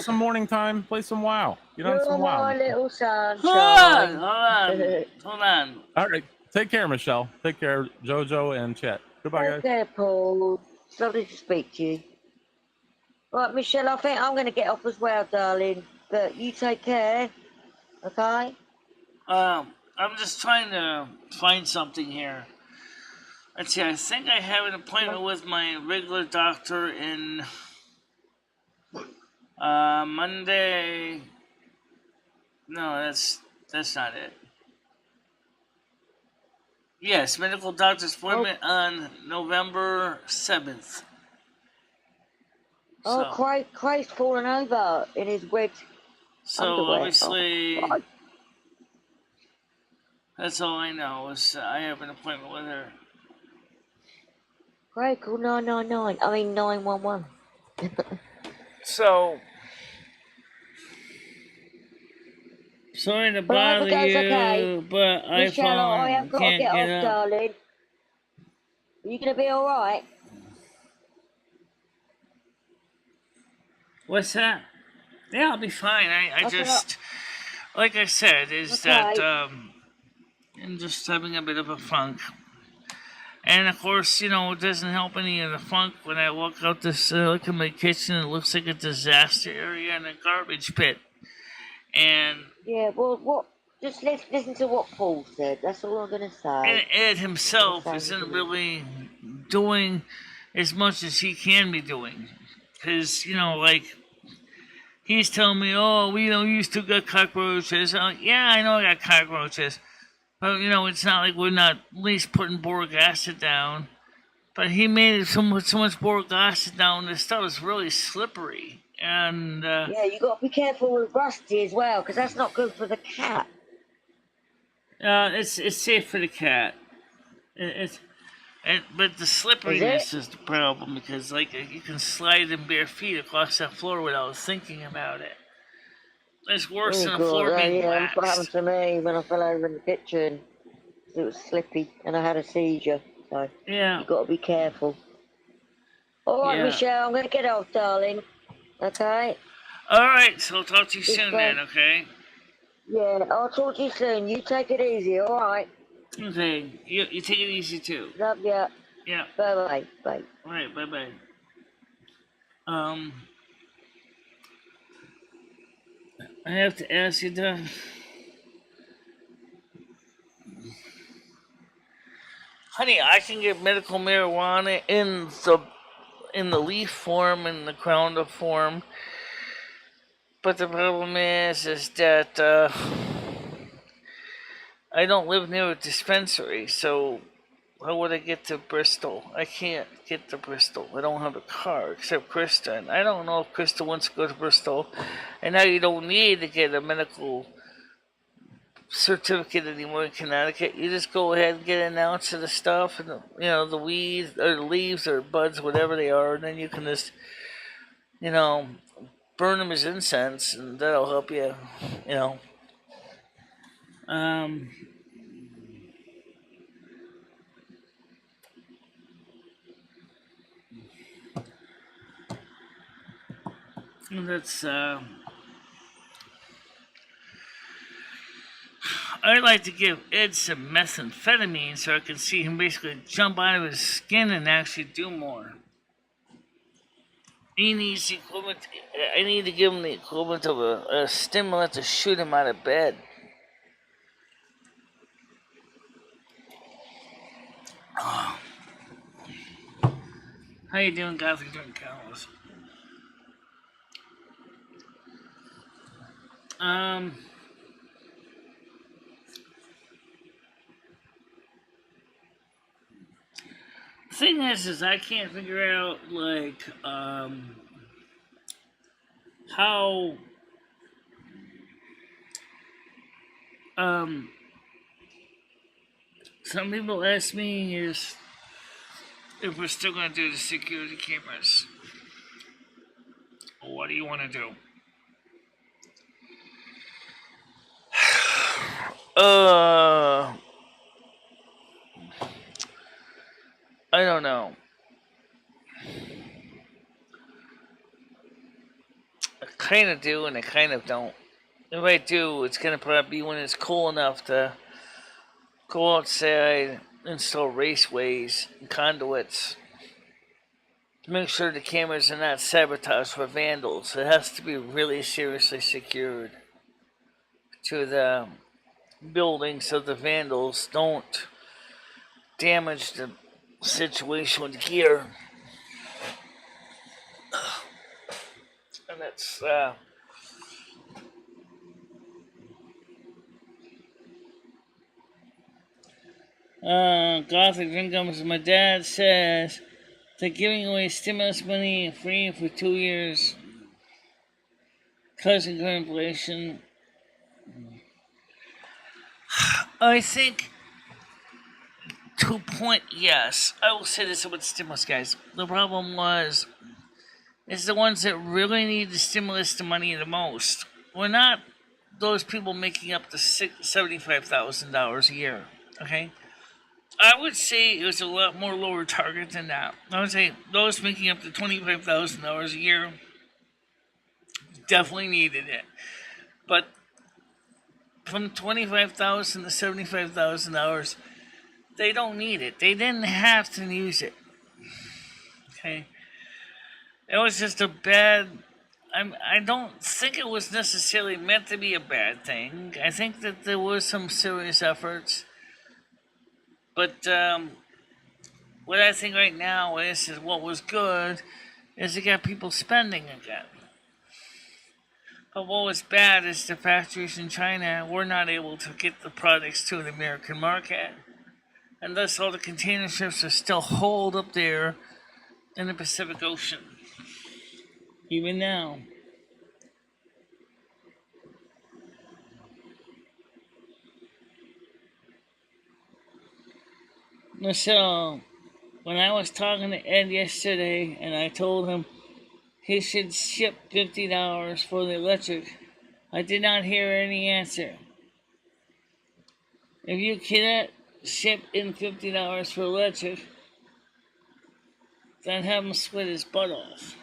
some morning time, play some WoW. Get on some WoW. My little sunshine. Hold on. All right, take care, Michelle. Take care, Jojo and Chet. Goodbye, guys. Take care, Paul. It's lovely to speak to you. Right, Michelle, I think I'm going to get off as well, darling. But you take care, okay? I'm just trying to find something here. Let's see, I think I have an appointment with my regular doctor in Monday. No, that's not it. Yes, medical doctor's appointment on November 7th. Oh, Craig's fallen over in his red underwear. Obviously, Oh, that's all I know is I have an appointment with her. Craig, call 999. I mean 911. So, sorry to bother you, okay. but Michelle, I have got to get off, up. darling. Are you going to be alright? What's that? Yeah, I'll be fine. I just, like I said, is that I'm just having a bit of a funk. And of course, you know, it doesn't help any of the funk when I walk out this, look at my kitchen, it looks like a disaster area and a garbage pit. And yeah, well, what? Just listen to what Paul said. That's all I'm going to say. And Ed himself isn't really doing as much as he can be doing. Because, you know, like, he's telling me, oh, we don't used to get cockroaches. I'm like, yeah, I know I got cockroaches. But, you know, it's not like we're not at least putting boric acid down. But he made it so much boric acid down, this stuff is really slippery. And, yeah, you got to be careful with Rusty as well, because that's not good for the cat. It's safe for the cat. But the slipperiness is the problem, because like you can slide in bare feet across that floor without thinking about it. It's worse than a floor being waxed. That's what happened to me when I fell over in the kitchen. It was slippy and I had a seizure. So yeah, you got to be careful. All right, Michelle, I'm going to get off, darling. Okay. All right, so I'll talk to you soon then. Okay. Yeah, I'll talk to you soon. You take it easy. All right. Okay, you take it easy too. Love ya. Yeah. Bye. Bye. All right, bye. I have to ask you, honey, I can get medical marijuana in the leaf form, in the ground up form, but the problem is that I don't live near a dispensary, so how would I get to Bristol? I can't get to Bristol. I don't have a car except Krista, and I don't know if Krista wants to go to Bristol. And now you don't need to get a medical certificate anymore in Connecticut. You just go ahead and get an ounce of the stuff, and the weeds or the leaves or buds, whatever they are, and then you can just burn them as incense, and that'll help you. That's I'd like to give Ed some methamphetamine so I can see him basically jump out of his skin and actually do more. He needs the equivalent. I need to give him the equivalent of a stimulant to shoot him out of bed. Oh. How you doing, Godfrey? Doing cows? The thing is I can't figure out how some people ask me if we're still going to do the security cameras. What do you want to do? I don't know. I kind of do and I kind of don't. If I do, it's going to probably be when it's cool enough to go outside, install raceways and conduits. make sure the cameras are not sabotaged for vandals. It has to be really seriously secured to the building so the vandals don't damage the situation with gear. And it's Gothic Incomes. My dad says they're giving away stimulus money free for 2 years, causing inflation. I think, to a point, yes. I will say this about stimulus, guys. The problem is the ones that really need the stimulus the money the most. We're not those people making up the $75,000 a year, okay? I would say it was a lot more lower target than that. I would say those making up to $25,000 a year definitely needed it. But from $25,000 to $75,000, they don't need it. They didn't have to use it. Okay? It was just a bad... I don't think it was necessarily meant to be a bad thing. I think that there was some serious efforts. But what I think right now is what was good is it got people spending again. But what was bad is the factories in China were not able to get the products to the American market. And thus all the container ships are still holed up there in the Pacific Ocean. Even now. So, when I was talking to Ed yesterday and I told him he should ship $50 for the electric, I did not hear any answer. If you cannot ship in $50 for electric, then have him split his butt off.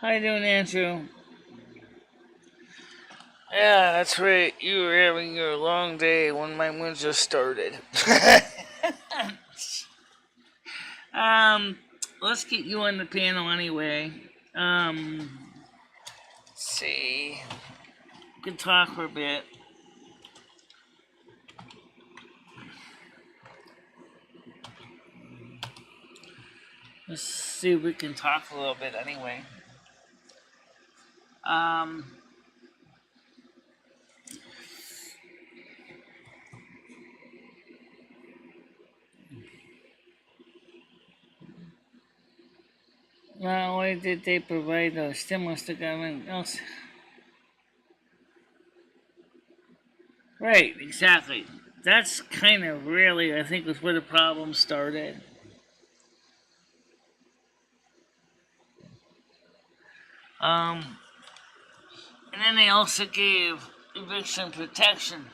How you doing, Andrew? Yeah, that's right. You were having your long day when my moon just started. Let's get you on the panel anyway. Let's see. We can talk for a bit. Let's see if we can talk a little bit anyway. Not only did they provide the stimulus to government else. Right, exactly. That's kind of really, I think, was where the problem started. And then they also gave eviction protection.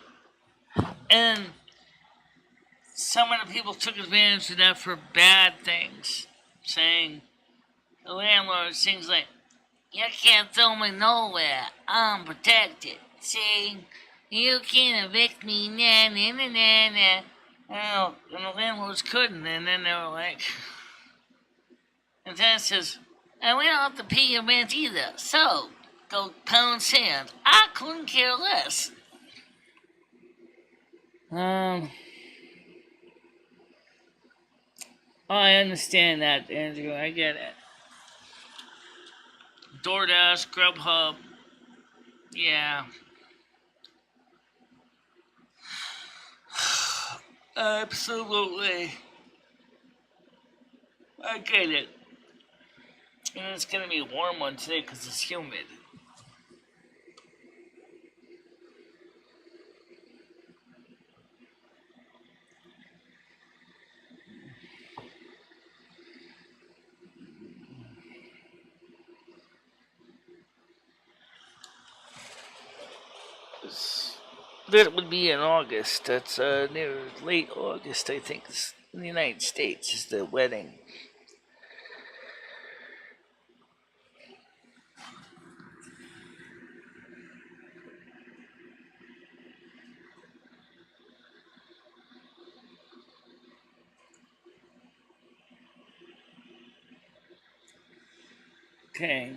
And some of the people took advantage of that for bad things, saying, the landlords, things like, you can't throw me nowhere, I'm protected. See, you can't evict me, nah, nah, nah, nah, nah. Oh, and the landlords couldn't, and then they were like, and then it says, and we don't have to pay your rent either, so go pound sand. I couldn't care less. I understand that, Andrew, I get it. DoorDash, Grubhub, yeah. Absolutely. I get it. And it's gonna be a warm one today because it's humid. That would be in August. That's near late August, I think, in the United States is the wedding. Okay.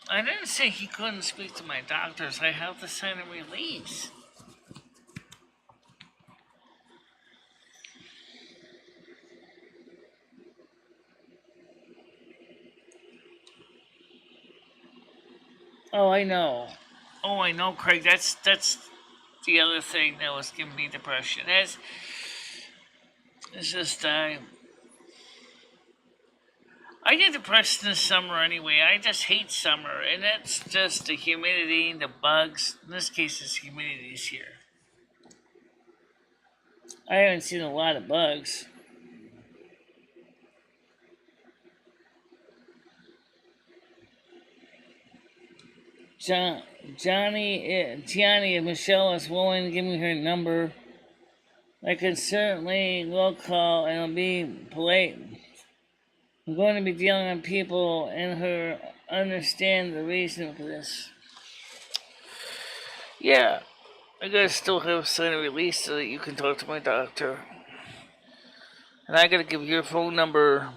I didn't say he couldn't speak to my doctors. I have to sign a release. Oh, I know. Oh, I know, Craig. That's the other thing that was giving me depression. It's just I get depressed in the summer anyway. I just hate summer, and that's just the humidity, the bugs. In this case, it's humidity's here. I haven't seen a lot of bugs. Gianni, if Michelle is willing to give me her number, I can certainly will call and I'll be polite. I'm going to be dealing with people and her understand the reason for this. Yeah, I gotta still have sign a release so that you can talk to my doctor. And I gotta give your phone number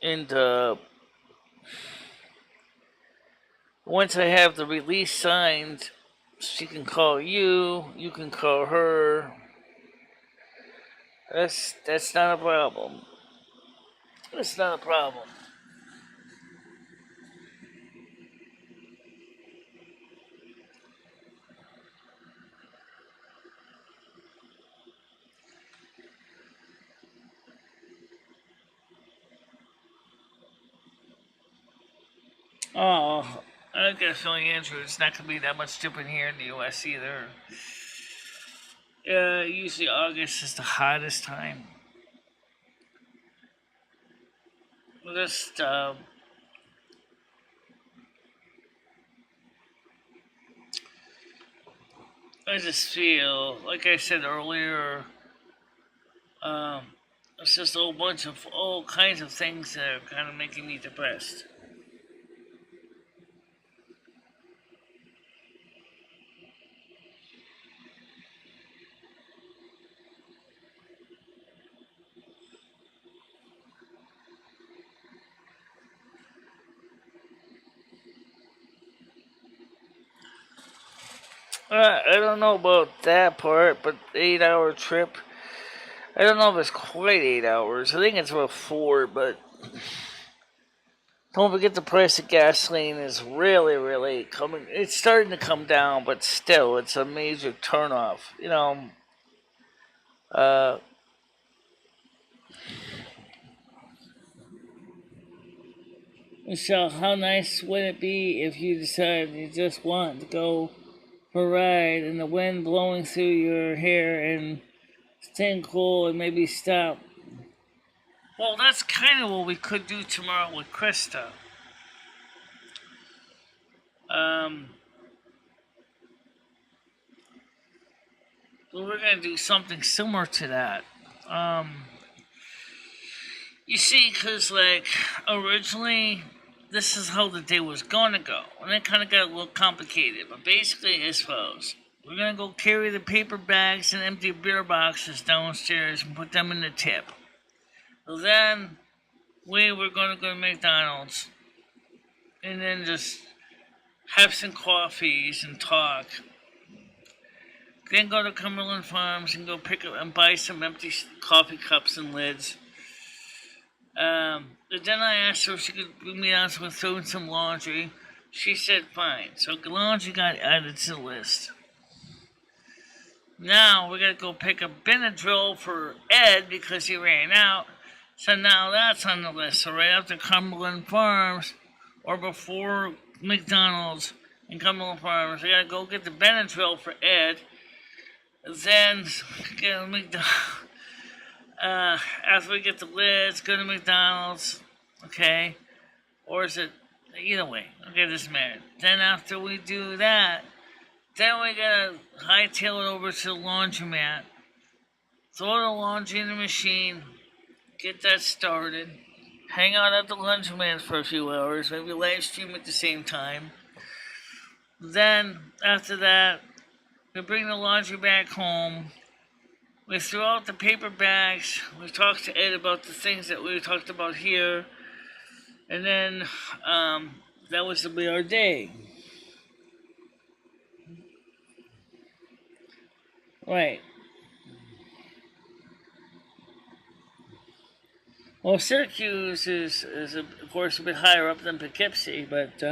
and once I have the release signed, she can call you, you can call her. That's not a problem. That's not a problem. Oh, I got a feeling, Andrew, it's not gonna be that much different here in the U.S. either. Usually August is the hottest time. Just I just feel, like I said earlier, it's just a whole bunch of all kinds of things that are kind of making me depressed. I don't know about that part, but 8-hour trip. I don't know if it's quite 8 hours. I think it's about 4, but don't forget the price of gasoline is really, really coming. It's starting to come down, but still, it's a major turnoff. You know, Michelle, how nice would it be if you decided you just want to go for a ride and the wind blowing through your hair and staying cool and maybe stop? Well, that's kind of what we could do tomorrow with Krista. Well, we're gonna do something similar to that. You see, because, like, originally, this is how the day was gonna go. And it kind of got a little complicated. But basically, it's follows. We're gonna go carry the paper bags and empty beer boxes downstairs and put them in the tip. Then, we were gonna go to McDonald's. And then just have some coffees and talk. Then go to Cumberland Farms and go pick up and buy some empty coffee cups and lids. But then I asked her if she could bring me down with throwing some laundry. She said fine. So laundry got added to the list. Now we're gonna go pick up Benadryl for Ed because he ran out. So now that's on the list. So right after Cumberland Farms or before McDonald's and Cumberland Farms, I gotta go get the Benadryl for Ed. Then get a McDonald's. After we get the lids, go to McDonald's, okay? Or is it, either way, okay, this matter. Then after we do that, then we gotta hightail it over to the laundromat, throw the laundry in the machine, get that started, hang out at the laundromat for a few hours, maybe live stream at the same time. Then, after that, We bring the laundry back home. We threw out the paper bags. We talked to Ed about the things that we talked about here. And then that was to be our day. Right. Well, Syracuse is of course, a bit higher up than Poughkeepsie, but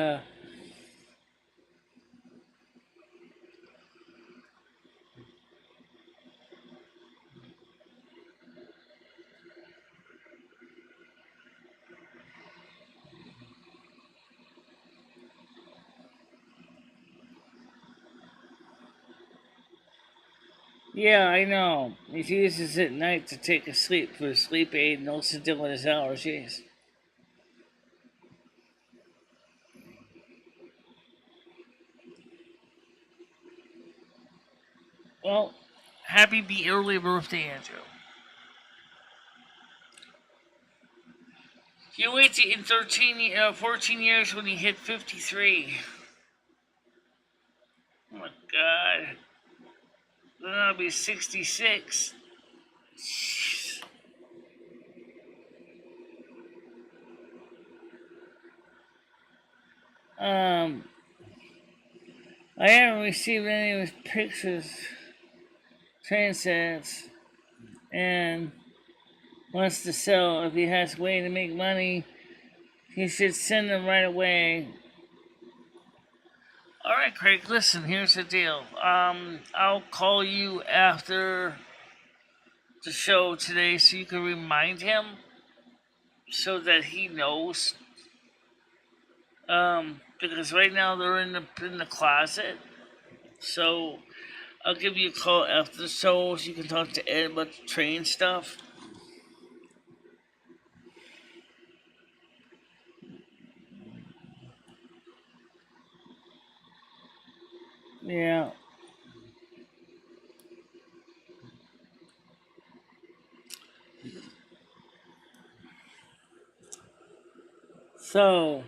yeah, I know. He uses it at night to take a sleep for a sleep aid and also deal with his allergies. Well, happy early birthday, Andrew. You wait in 14 years when you hit 53. Oh my God. Then I'll be 66. I haven't received any of his pictures, transits, and wants to sell. If he has a way to make money, he should send them right away. Alright, Craig, listen, here's the deal. I'll call you after the show today so you can remind him so that he knows. Because right now they're in the closet. So I'll give you a call after the show so you can talk to Ed about the train stuff. Yeah. So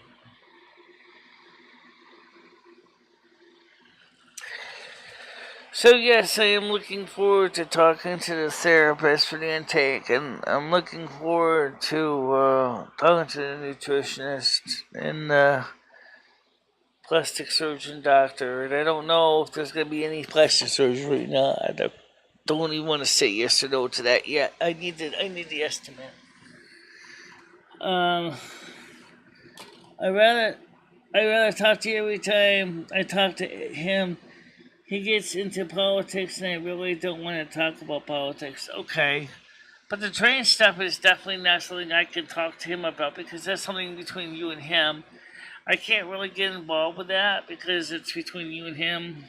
yes, I am looking forward to talking to the therapist for the intake, and I'm looking forward to talking to the nutritionist and the plastic surgeon doctor. And I don't know if there's going to be any plastic surgery or not. I don't even want to say yes or no to that yet. I need the estimate. I rather talk to you every time I talk to him. He gets into politics, and I really don't want to talk about politics. Okay. But the train stuff is definitely not something I can talk to him about because that's something between you and him. I can't really get involved with that because it's between you and him.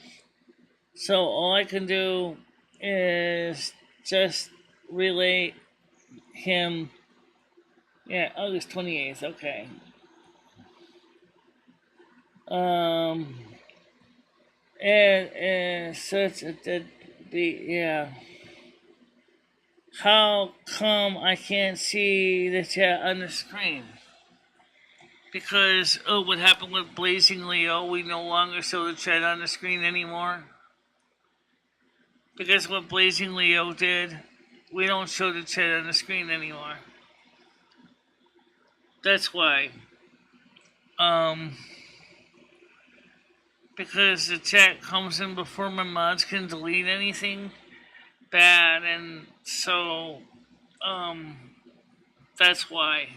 So all I can do is just relay him. Yeah, August 28th, okay. And so yeah. How come I can't see the chat on the screen? Because, what happened with Blazing Leo, we no longer show the chat on the screen anymore. Because what Blazing Leo did, we don't show the chat on the screen anymore. That's why. Because the chat comes in before my mods can delete anything bad, and so, that's why.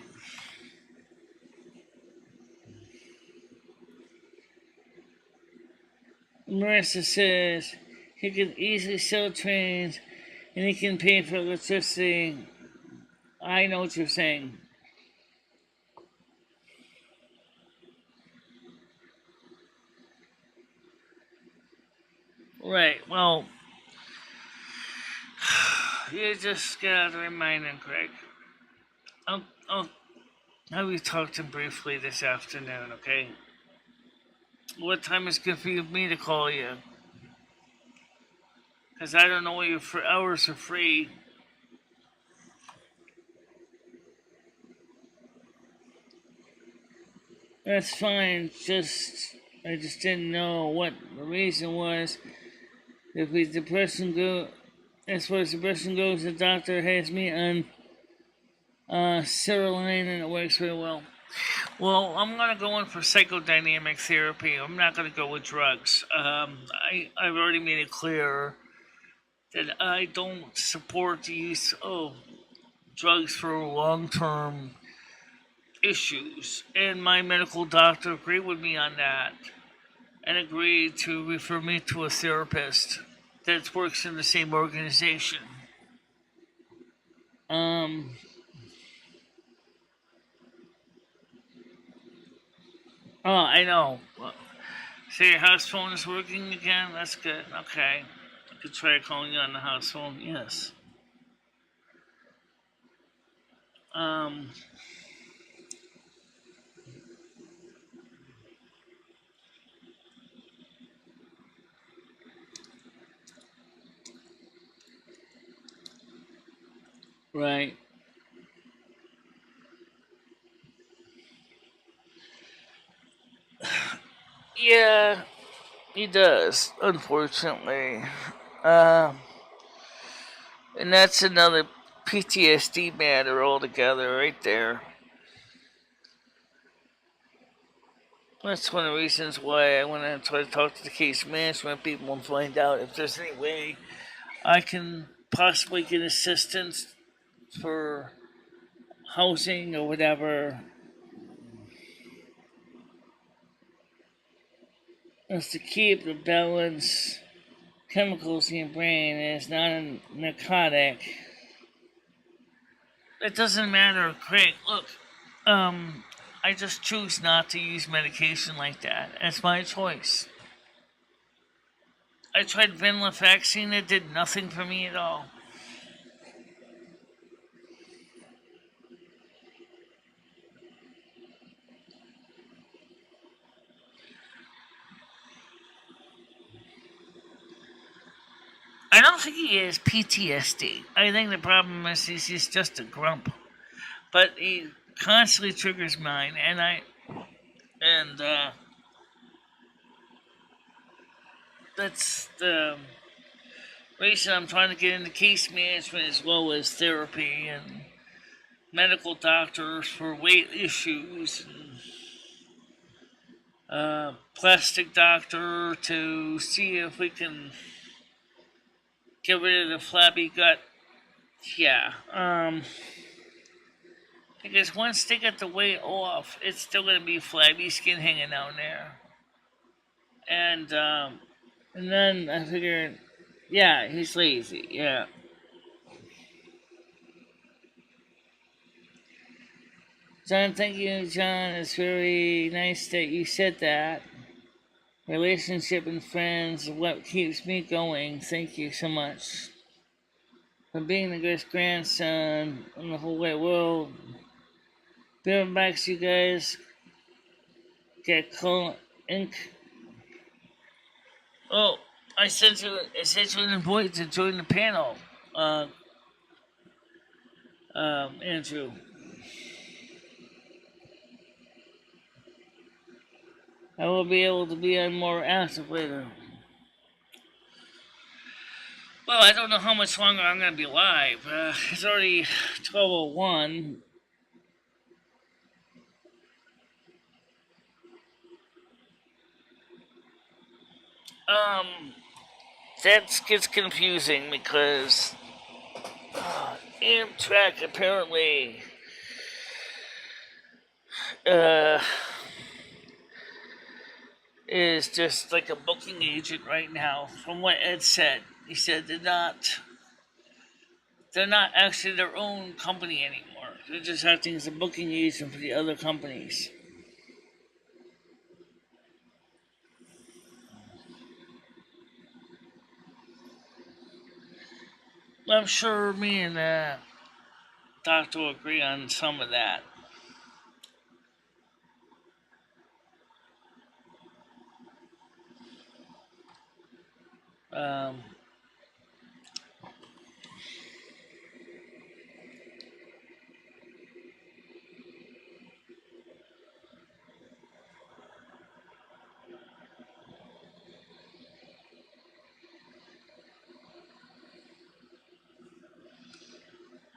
Marissa says he can easily sell trains and he can pay for electricity. I know what you're saying. Right, well, you just gotta remind him, Craig. I'll be talking to him briefly this afternoon, okay? What time is good for me to call you? Because I don't know what your hours are free. That's fine, I just didn't know what the reason was. If we depression go, as far as depression goes, the doctor has me on Cereline and it works very well. Well, I'm gonna go in for psychodynamic therapy. I'm not gonna go with drugs. I've already made it clear that I don't support the use of drugs for long-term issues, and my medical doctor agreed with me on that and agreed to refer me to a therapist that works in the same organization. Oh, I know. So your house phone is working again? That's good. Okay. I could try calling you on the house phone. Yes. Um, right. Yeah, he does, unfortunately. Uh, and that's another PTSD matter altogether, right there. That's one of the reasons why I want to try to talk to the case management people and find out if there's any way I can possibly get assistance for housing or whatever. That's to keep the balance chemicals in your brain and it's not a narcotic. It doesn't matter, Craig. Look, I just choose not to use medication like that. It's my choice. I tried venlafaxine, it did nothing for me at all. I don't think he has PTSD. I think the problem is he's just a grump. But he constantly triggers mine, and that's the reason I'm trying to get into case management as well as therapy and medical doctors for weight issues and plastic doctor to see if we can get rid of the flabby gut. Yeah. Because once they get the weight off, it's still gonna be flabby skin hanging out there. And then I figured, yeah, he's lazy. Yeah. John, thank you, John. It's very nice that you said that. Relationship and friends are what keeps me going. Thank you so much for being the greatest grandson in the whole wide world. Being back to you guys. Get call ink. Oh, I sent you an invite to join the panel. Uh, Andrew. I will be able to be on more active later. Well, I don't know how much longer I'm going to be live. It's already 12:01. That gets confusing because Amtrak apparently is just like a booking agent right now. From what Ed said, he said they're not actually their own company anymore. They're just acting as a booking agent for the other companies. I'm sure me and Doctor will agree on some of that. Um,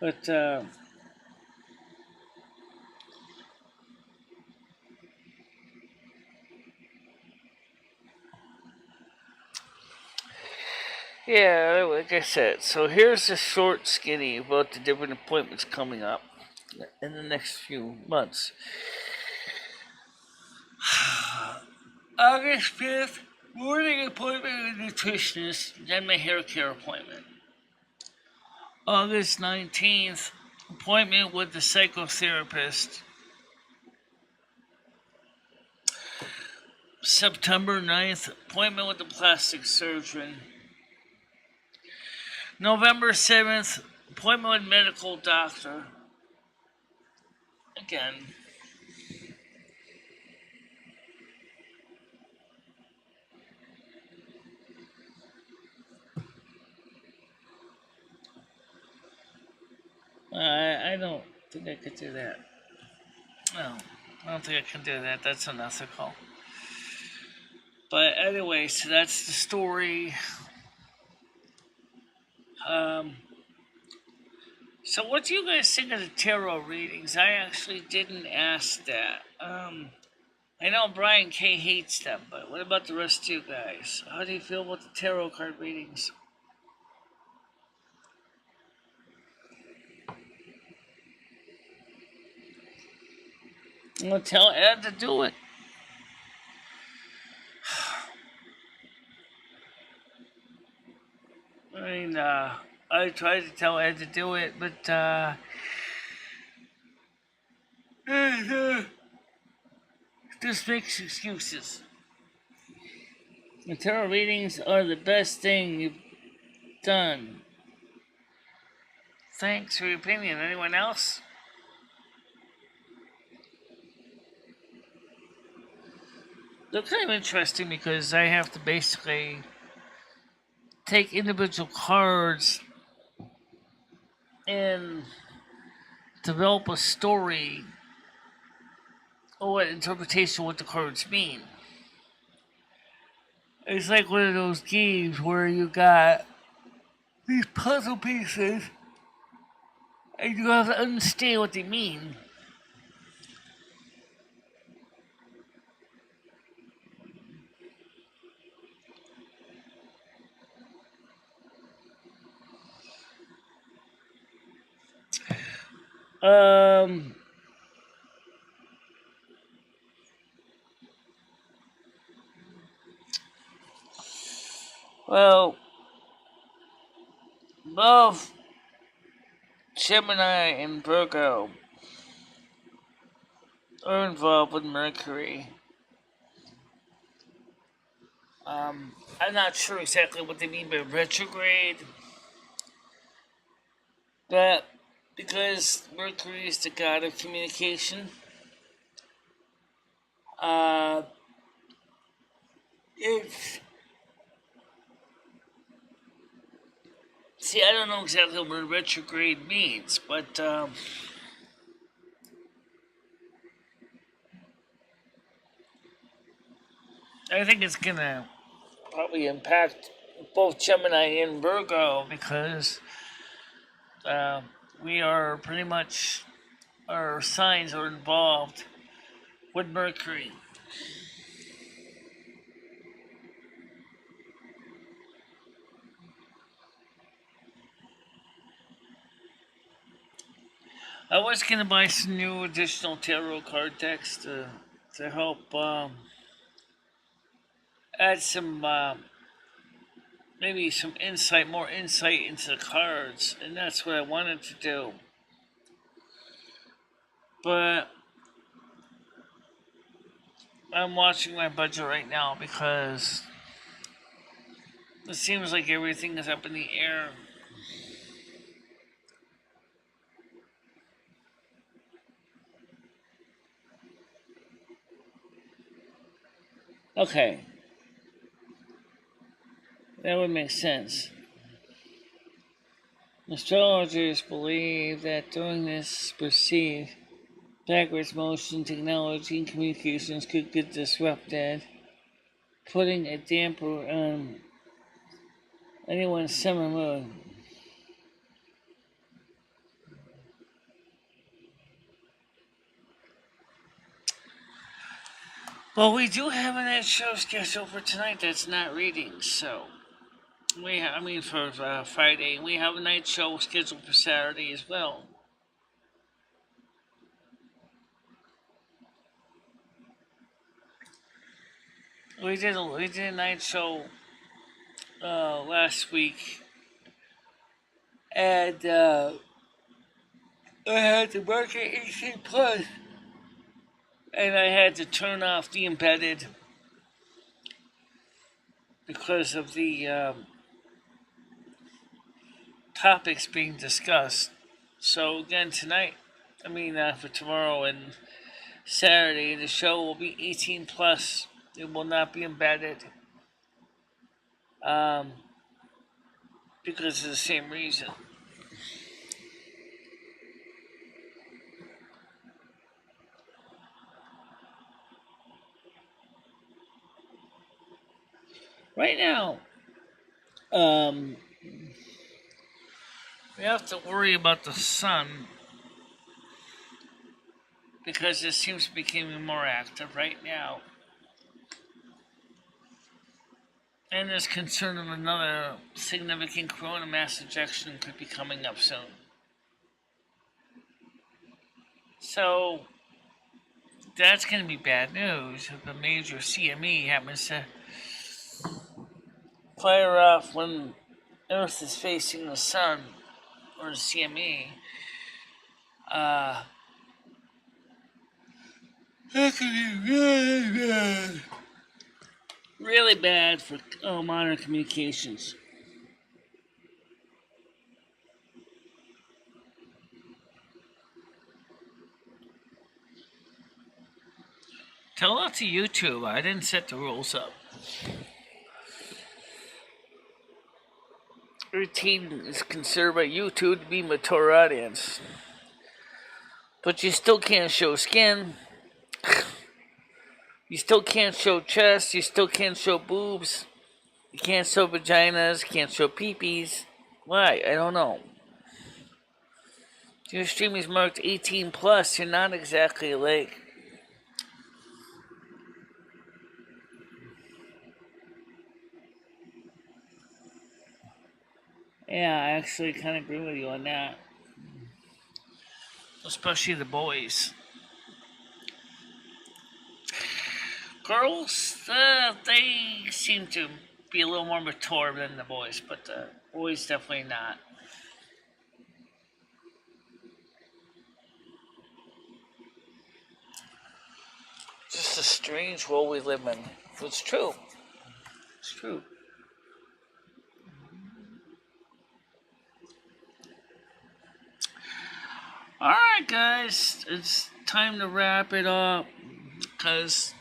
But yeah, like I said, so here's the short skinny about the different appointments coming up in the next few months. August 5th, morning appointment with a nutritionist, then my hair care appointment. August 19th, appointment with the psychotherapist. September 9th, appointment with the plastic surgeon. November 7th, appointment with medical doctor. Again. I don't think I could do that. No, I don't think I can do that. That's unethical. But anyway, so that's the story. So what do you guys think of the tarot readings? I actually didn't ask that. I know Brian K hates them, but what about the rest of you guys? How do you feel about the tarot card readings? I'm gonna tell Ed to do it. I mean, I tried to tell Ed to do it, but just makes excuses. The tarot readings are the best thing you've done. Thanks for your opinion. Anyone else? They're kind of interesting because I have to basically take individual cards and develop a story or an interpretation of what the cards mean. It's like one of those games where you got these puzzle pieces and you have to understand what they mean. Well, both Gemini and Virgo are involved with Mercury. I'm not sure exactly what they mean by retrograde, but because Mercury is the god of communication, it's... See, I don't know exactly what retrograde means, but I think it's gonna probably impact both Gemini and Virgo because we are pretty much, our signs are involved with Mercury. I was gonna buy some new additional tarot card decks to help add some maybe some insight, more insight into the cards, and that's what I wanted to do. But I'm watching my budget right now because it seems like everything is up in the air. Okay. That would make sense. Astrologers believe that during this perceived backwards motion, technology and communications could get disrupted, putting a damper on anyone's summer mood. Well, we do have a night show scheduled for tonight that's not reading, so for Friday. We have a night show scheduled for Saturday as well. We did a night show last week, and I had to work at 18 plus, and I had to turn off the embedded because of the topics being discussed. So again tonight, for tomorrow and Saturday, the show will be 18 plus. It will not be embedded. Because of the same reason. Right now, we have to worry about the sun because it seems to be becoming more active right now. And there's concern of another significant corona mass ejection could be coming up soon. So, that's going to be bad news if a major CME happens to fire off when Earth is facing the sun, or the CME. That could be really bad. Really bad for modern communications. Tell that to YouTube. I didn't set the rules up. Routine is considered by YouTube to be mature audience. But you still can't show skin. You still can't show chest. You still can't show boobs. You can't show vaginas. Can't show peepees. Why? I don't know. If your stream is marked 18 plus, you're not exactly like... Yeah, I actually kind of agree with you on that. Especially the boys. Girls, they seem to be a little more mature than the boys, but the boys definitely not. Just a strange world we live in. It's true. It's true. Alright, guys. It's time to wrap it up. Because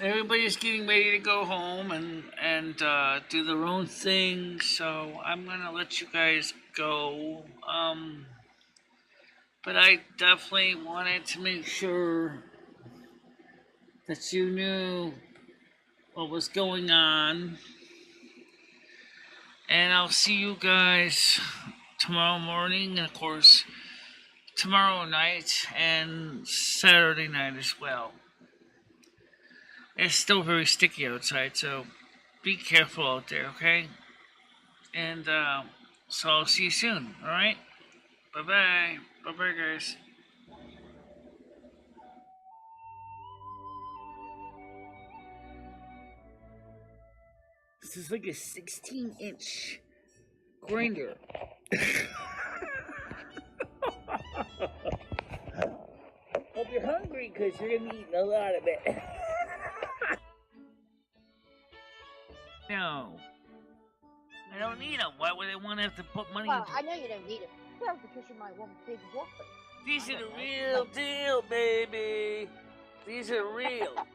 everybody's getting ready to go home and do their own thing. So I'm going to let you guys go. But I definitely wanted to make sure that you knew what was going on. And I'll see you guys tomorrow morning, and of course, tomorrow night and Saturday night as well. It's still very sticky outside, so be careful out there, okay? And so I'll see you soon, alright? Bye-bye. Bye-bye, guys. This is like a 16-inch grinder. Hope you're hungry because you're going to be eating a lot of it. No. I don't need them. Why would I want to have to put money into... I know you don't need them. Well, because you might want big whoppers. These are the real deal, baby. These are real.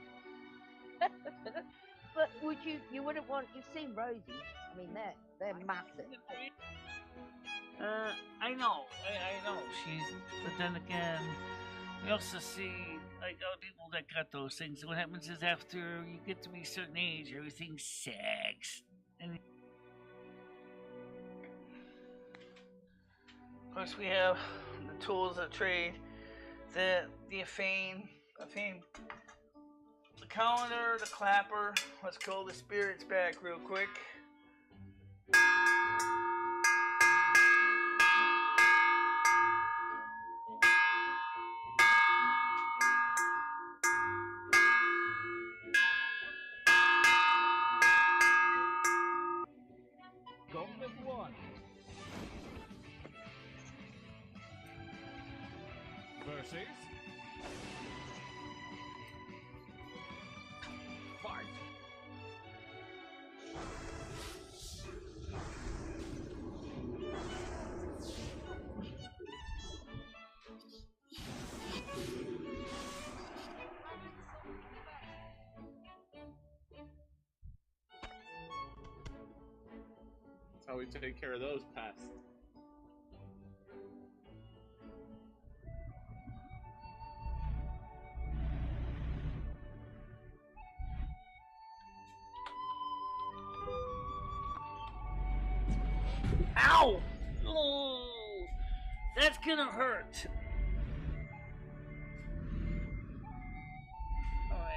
But you wouldn't want, you've seen Rosie. I mean, they're massive. I know. I know. But then again, we also see, like, other people that got those things. What happens is after you get to be a certain age, everything sags. And of course, we have the tools of trade, the fame the calendar, the clapper. Let's call the spirits back real quick. Gauntlet 1. Versus. Fight. That's how we take care of those pests. Ow! Oh, that's gonna hurt. Alright.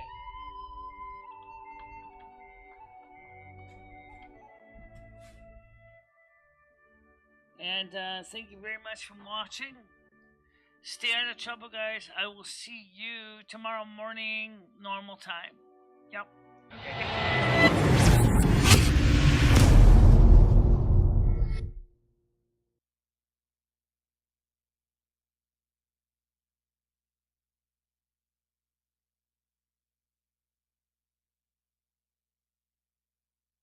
And thank you very much for watching. Stay out of trouble, guys. I will see you tomorrow morning, normal time. Yep. Okay.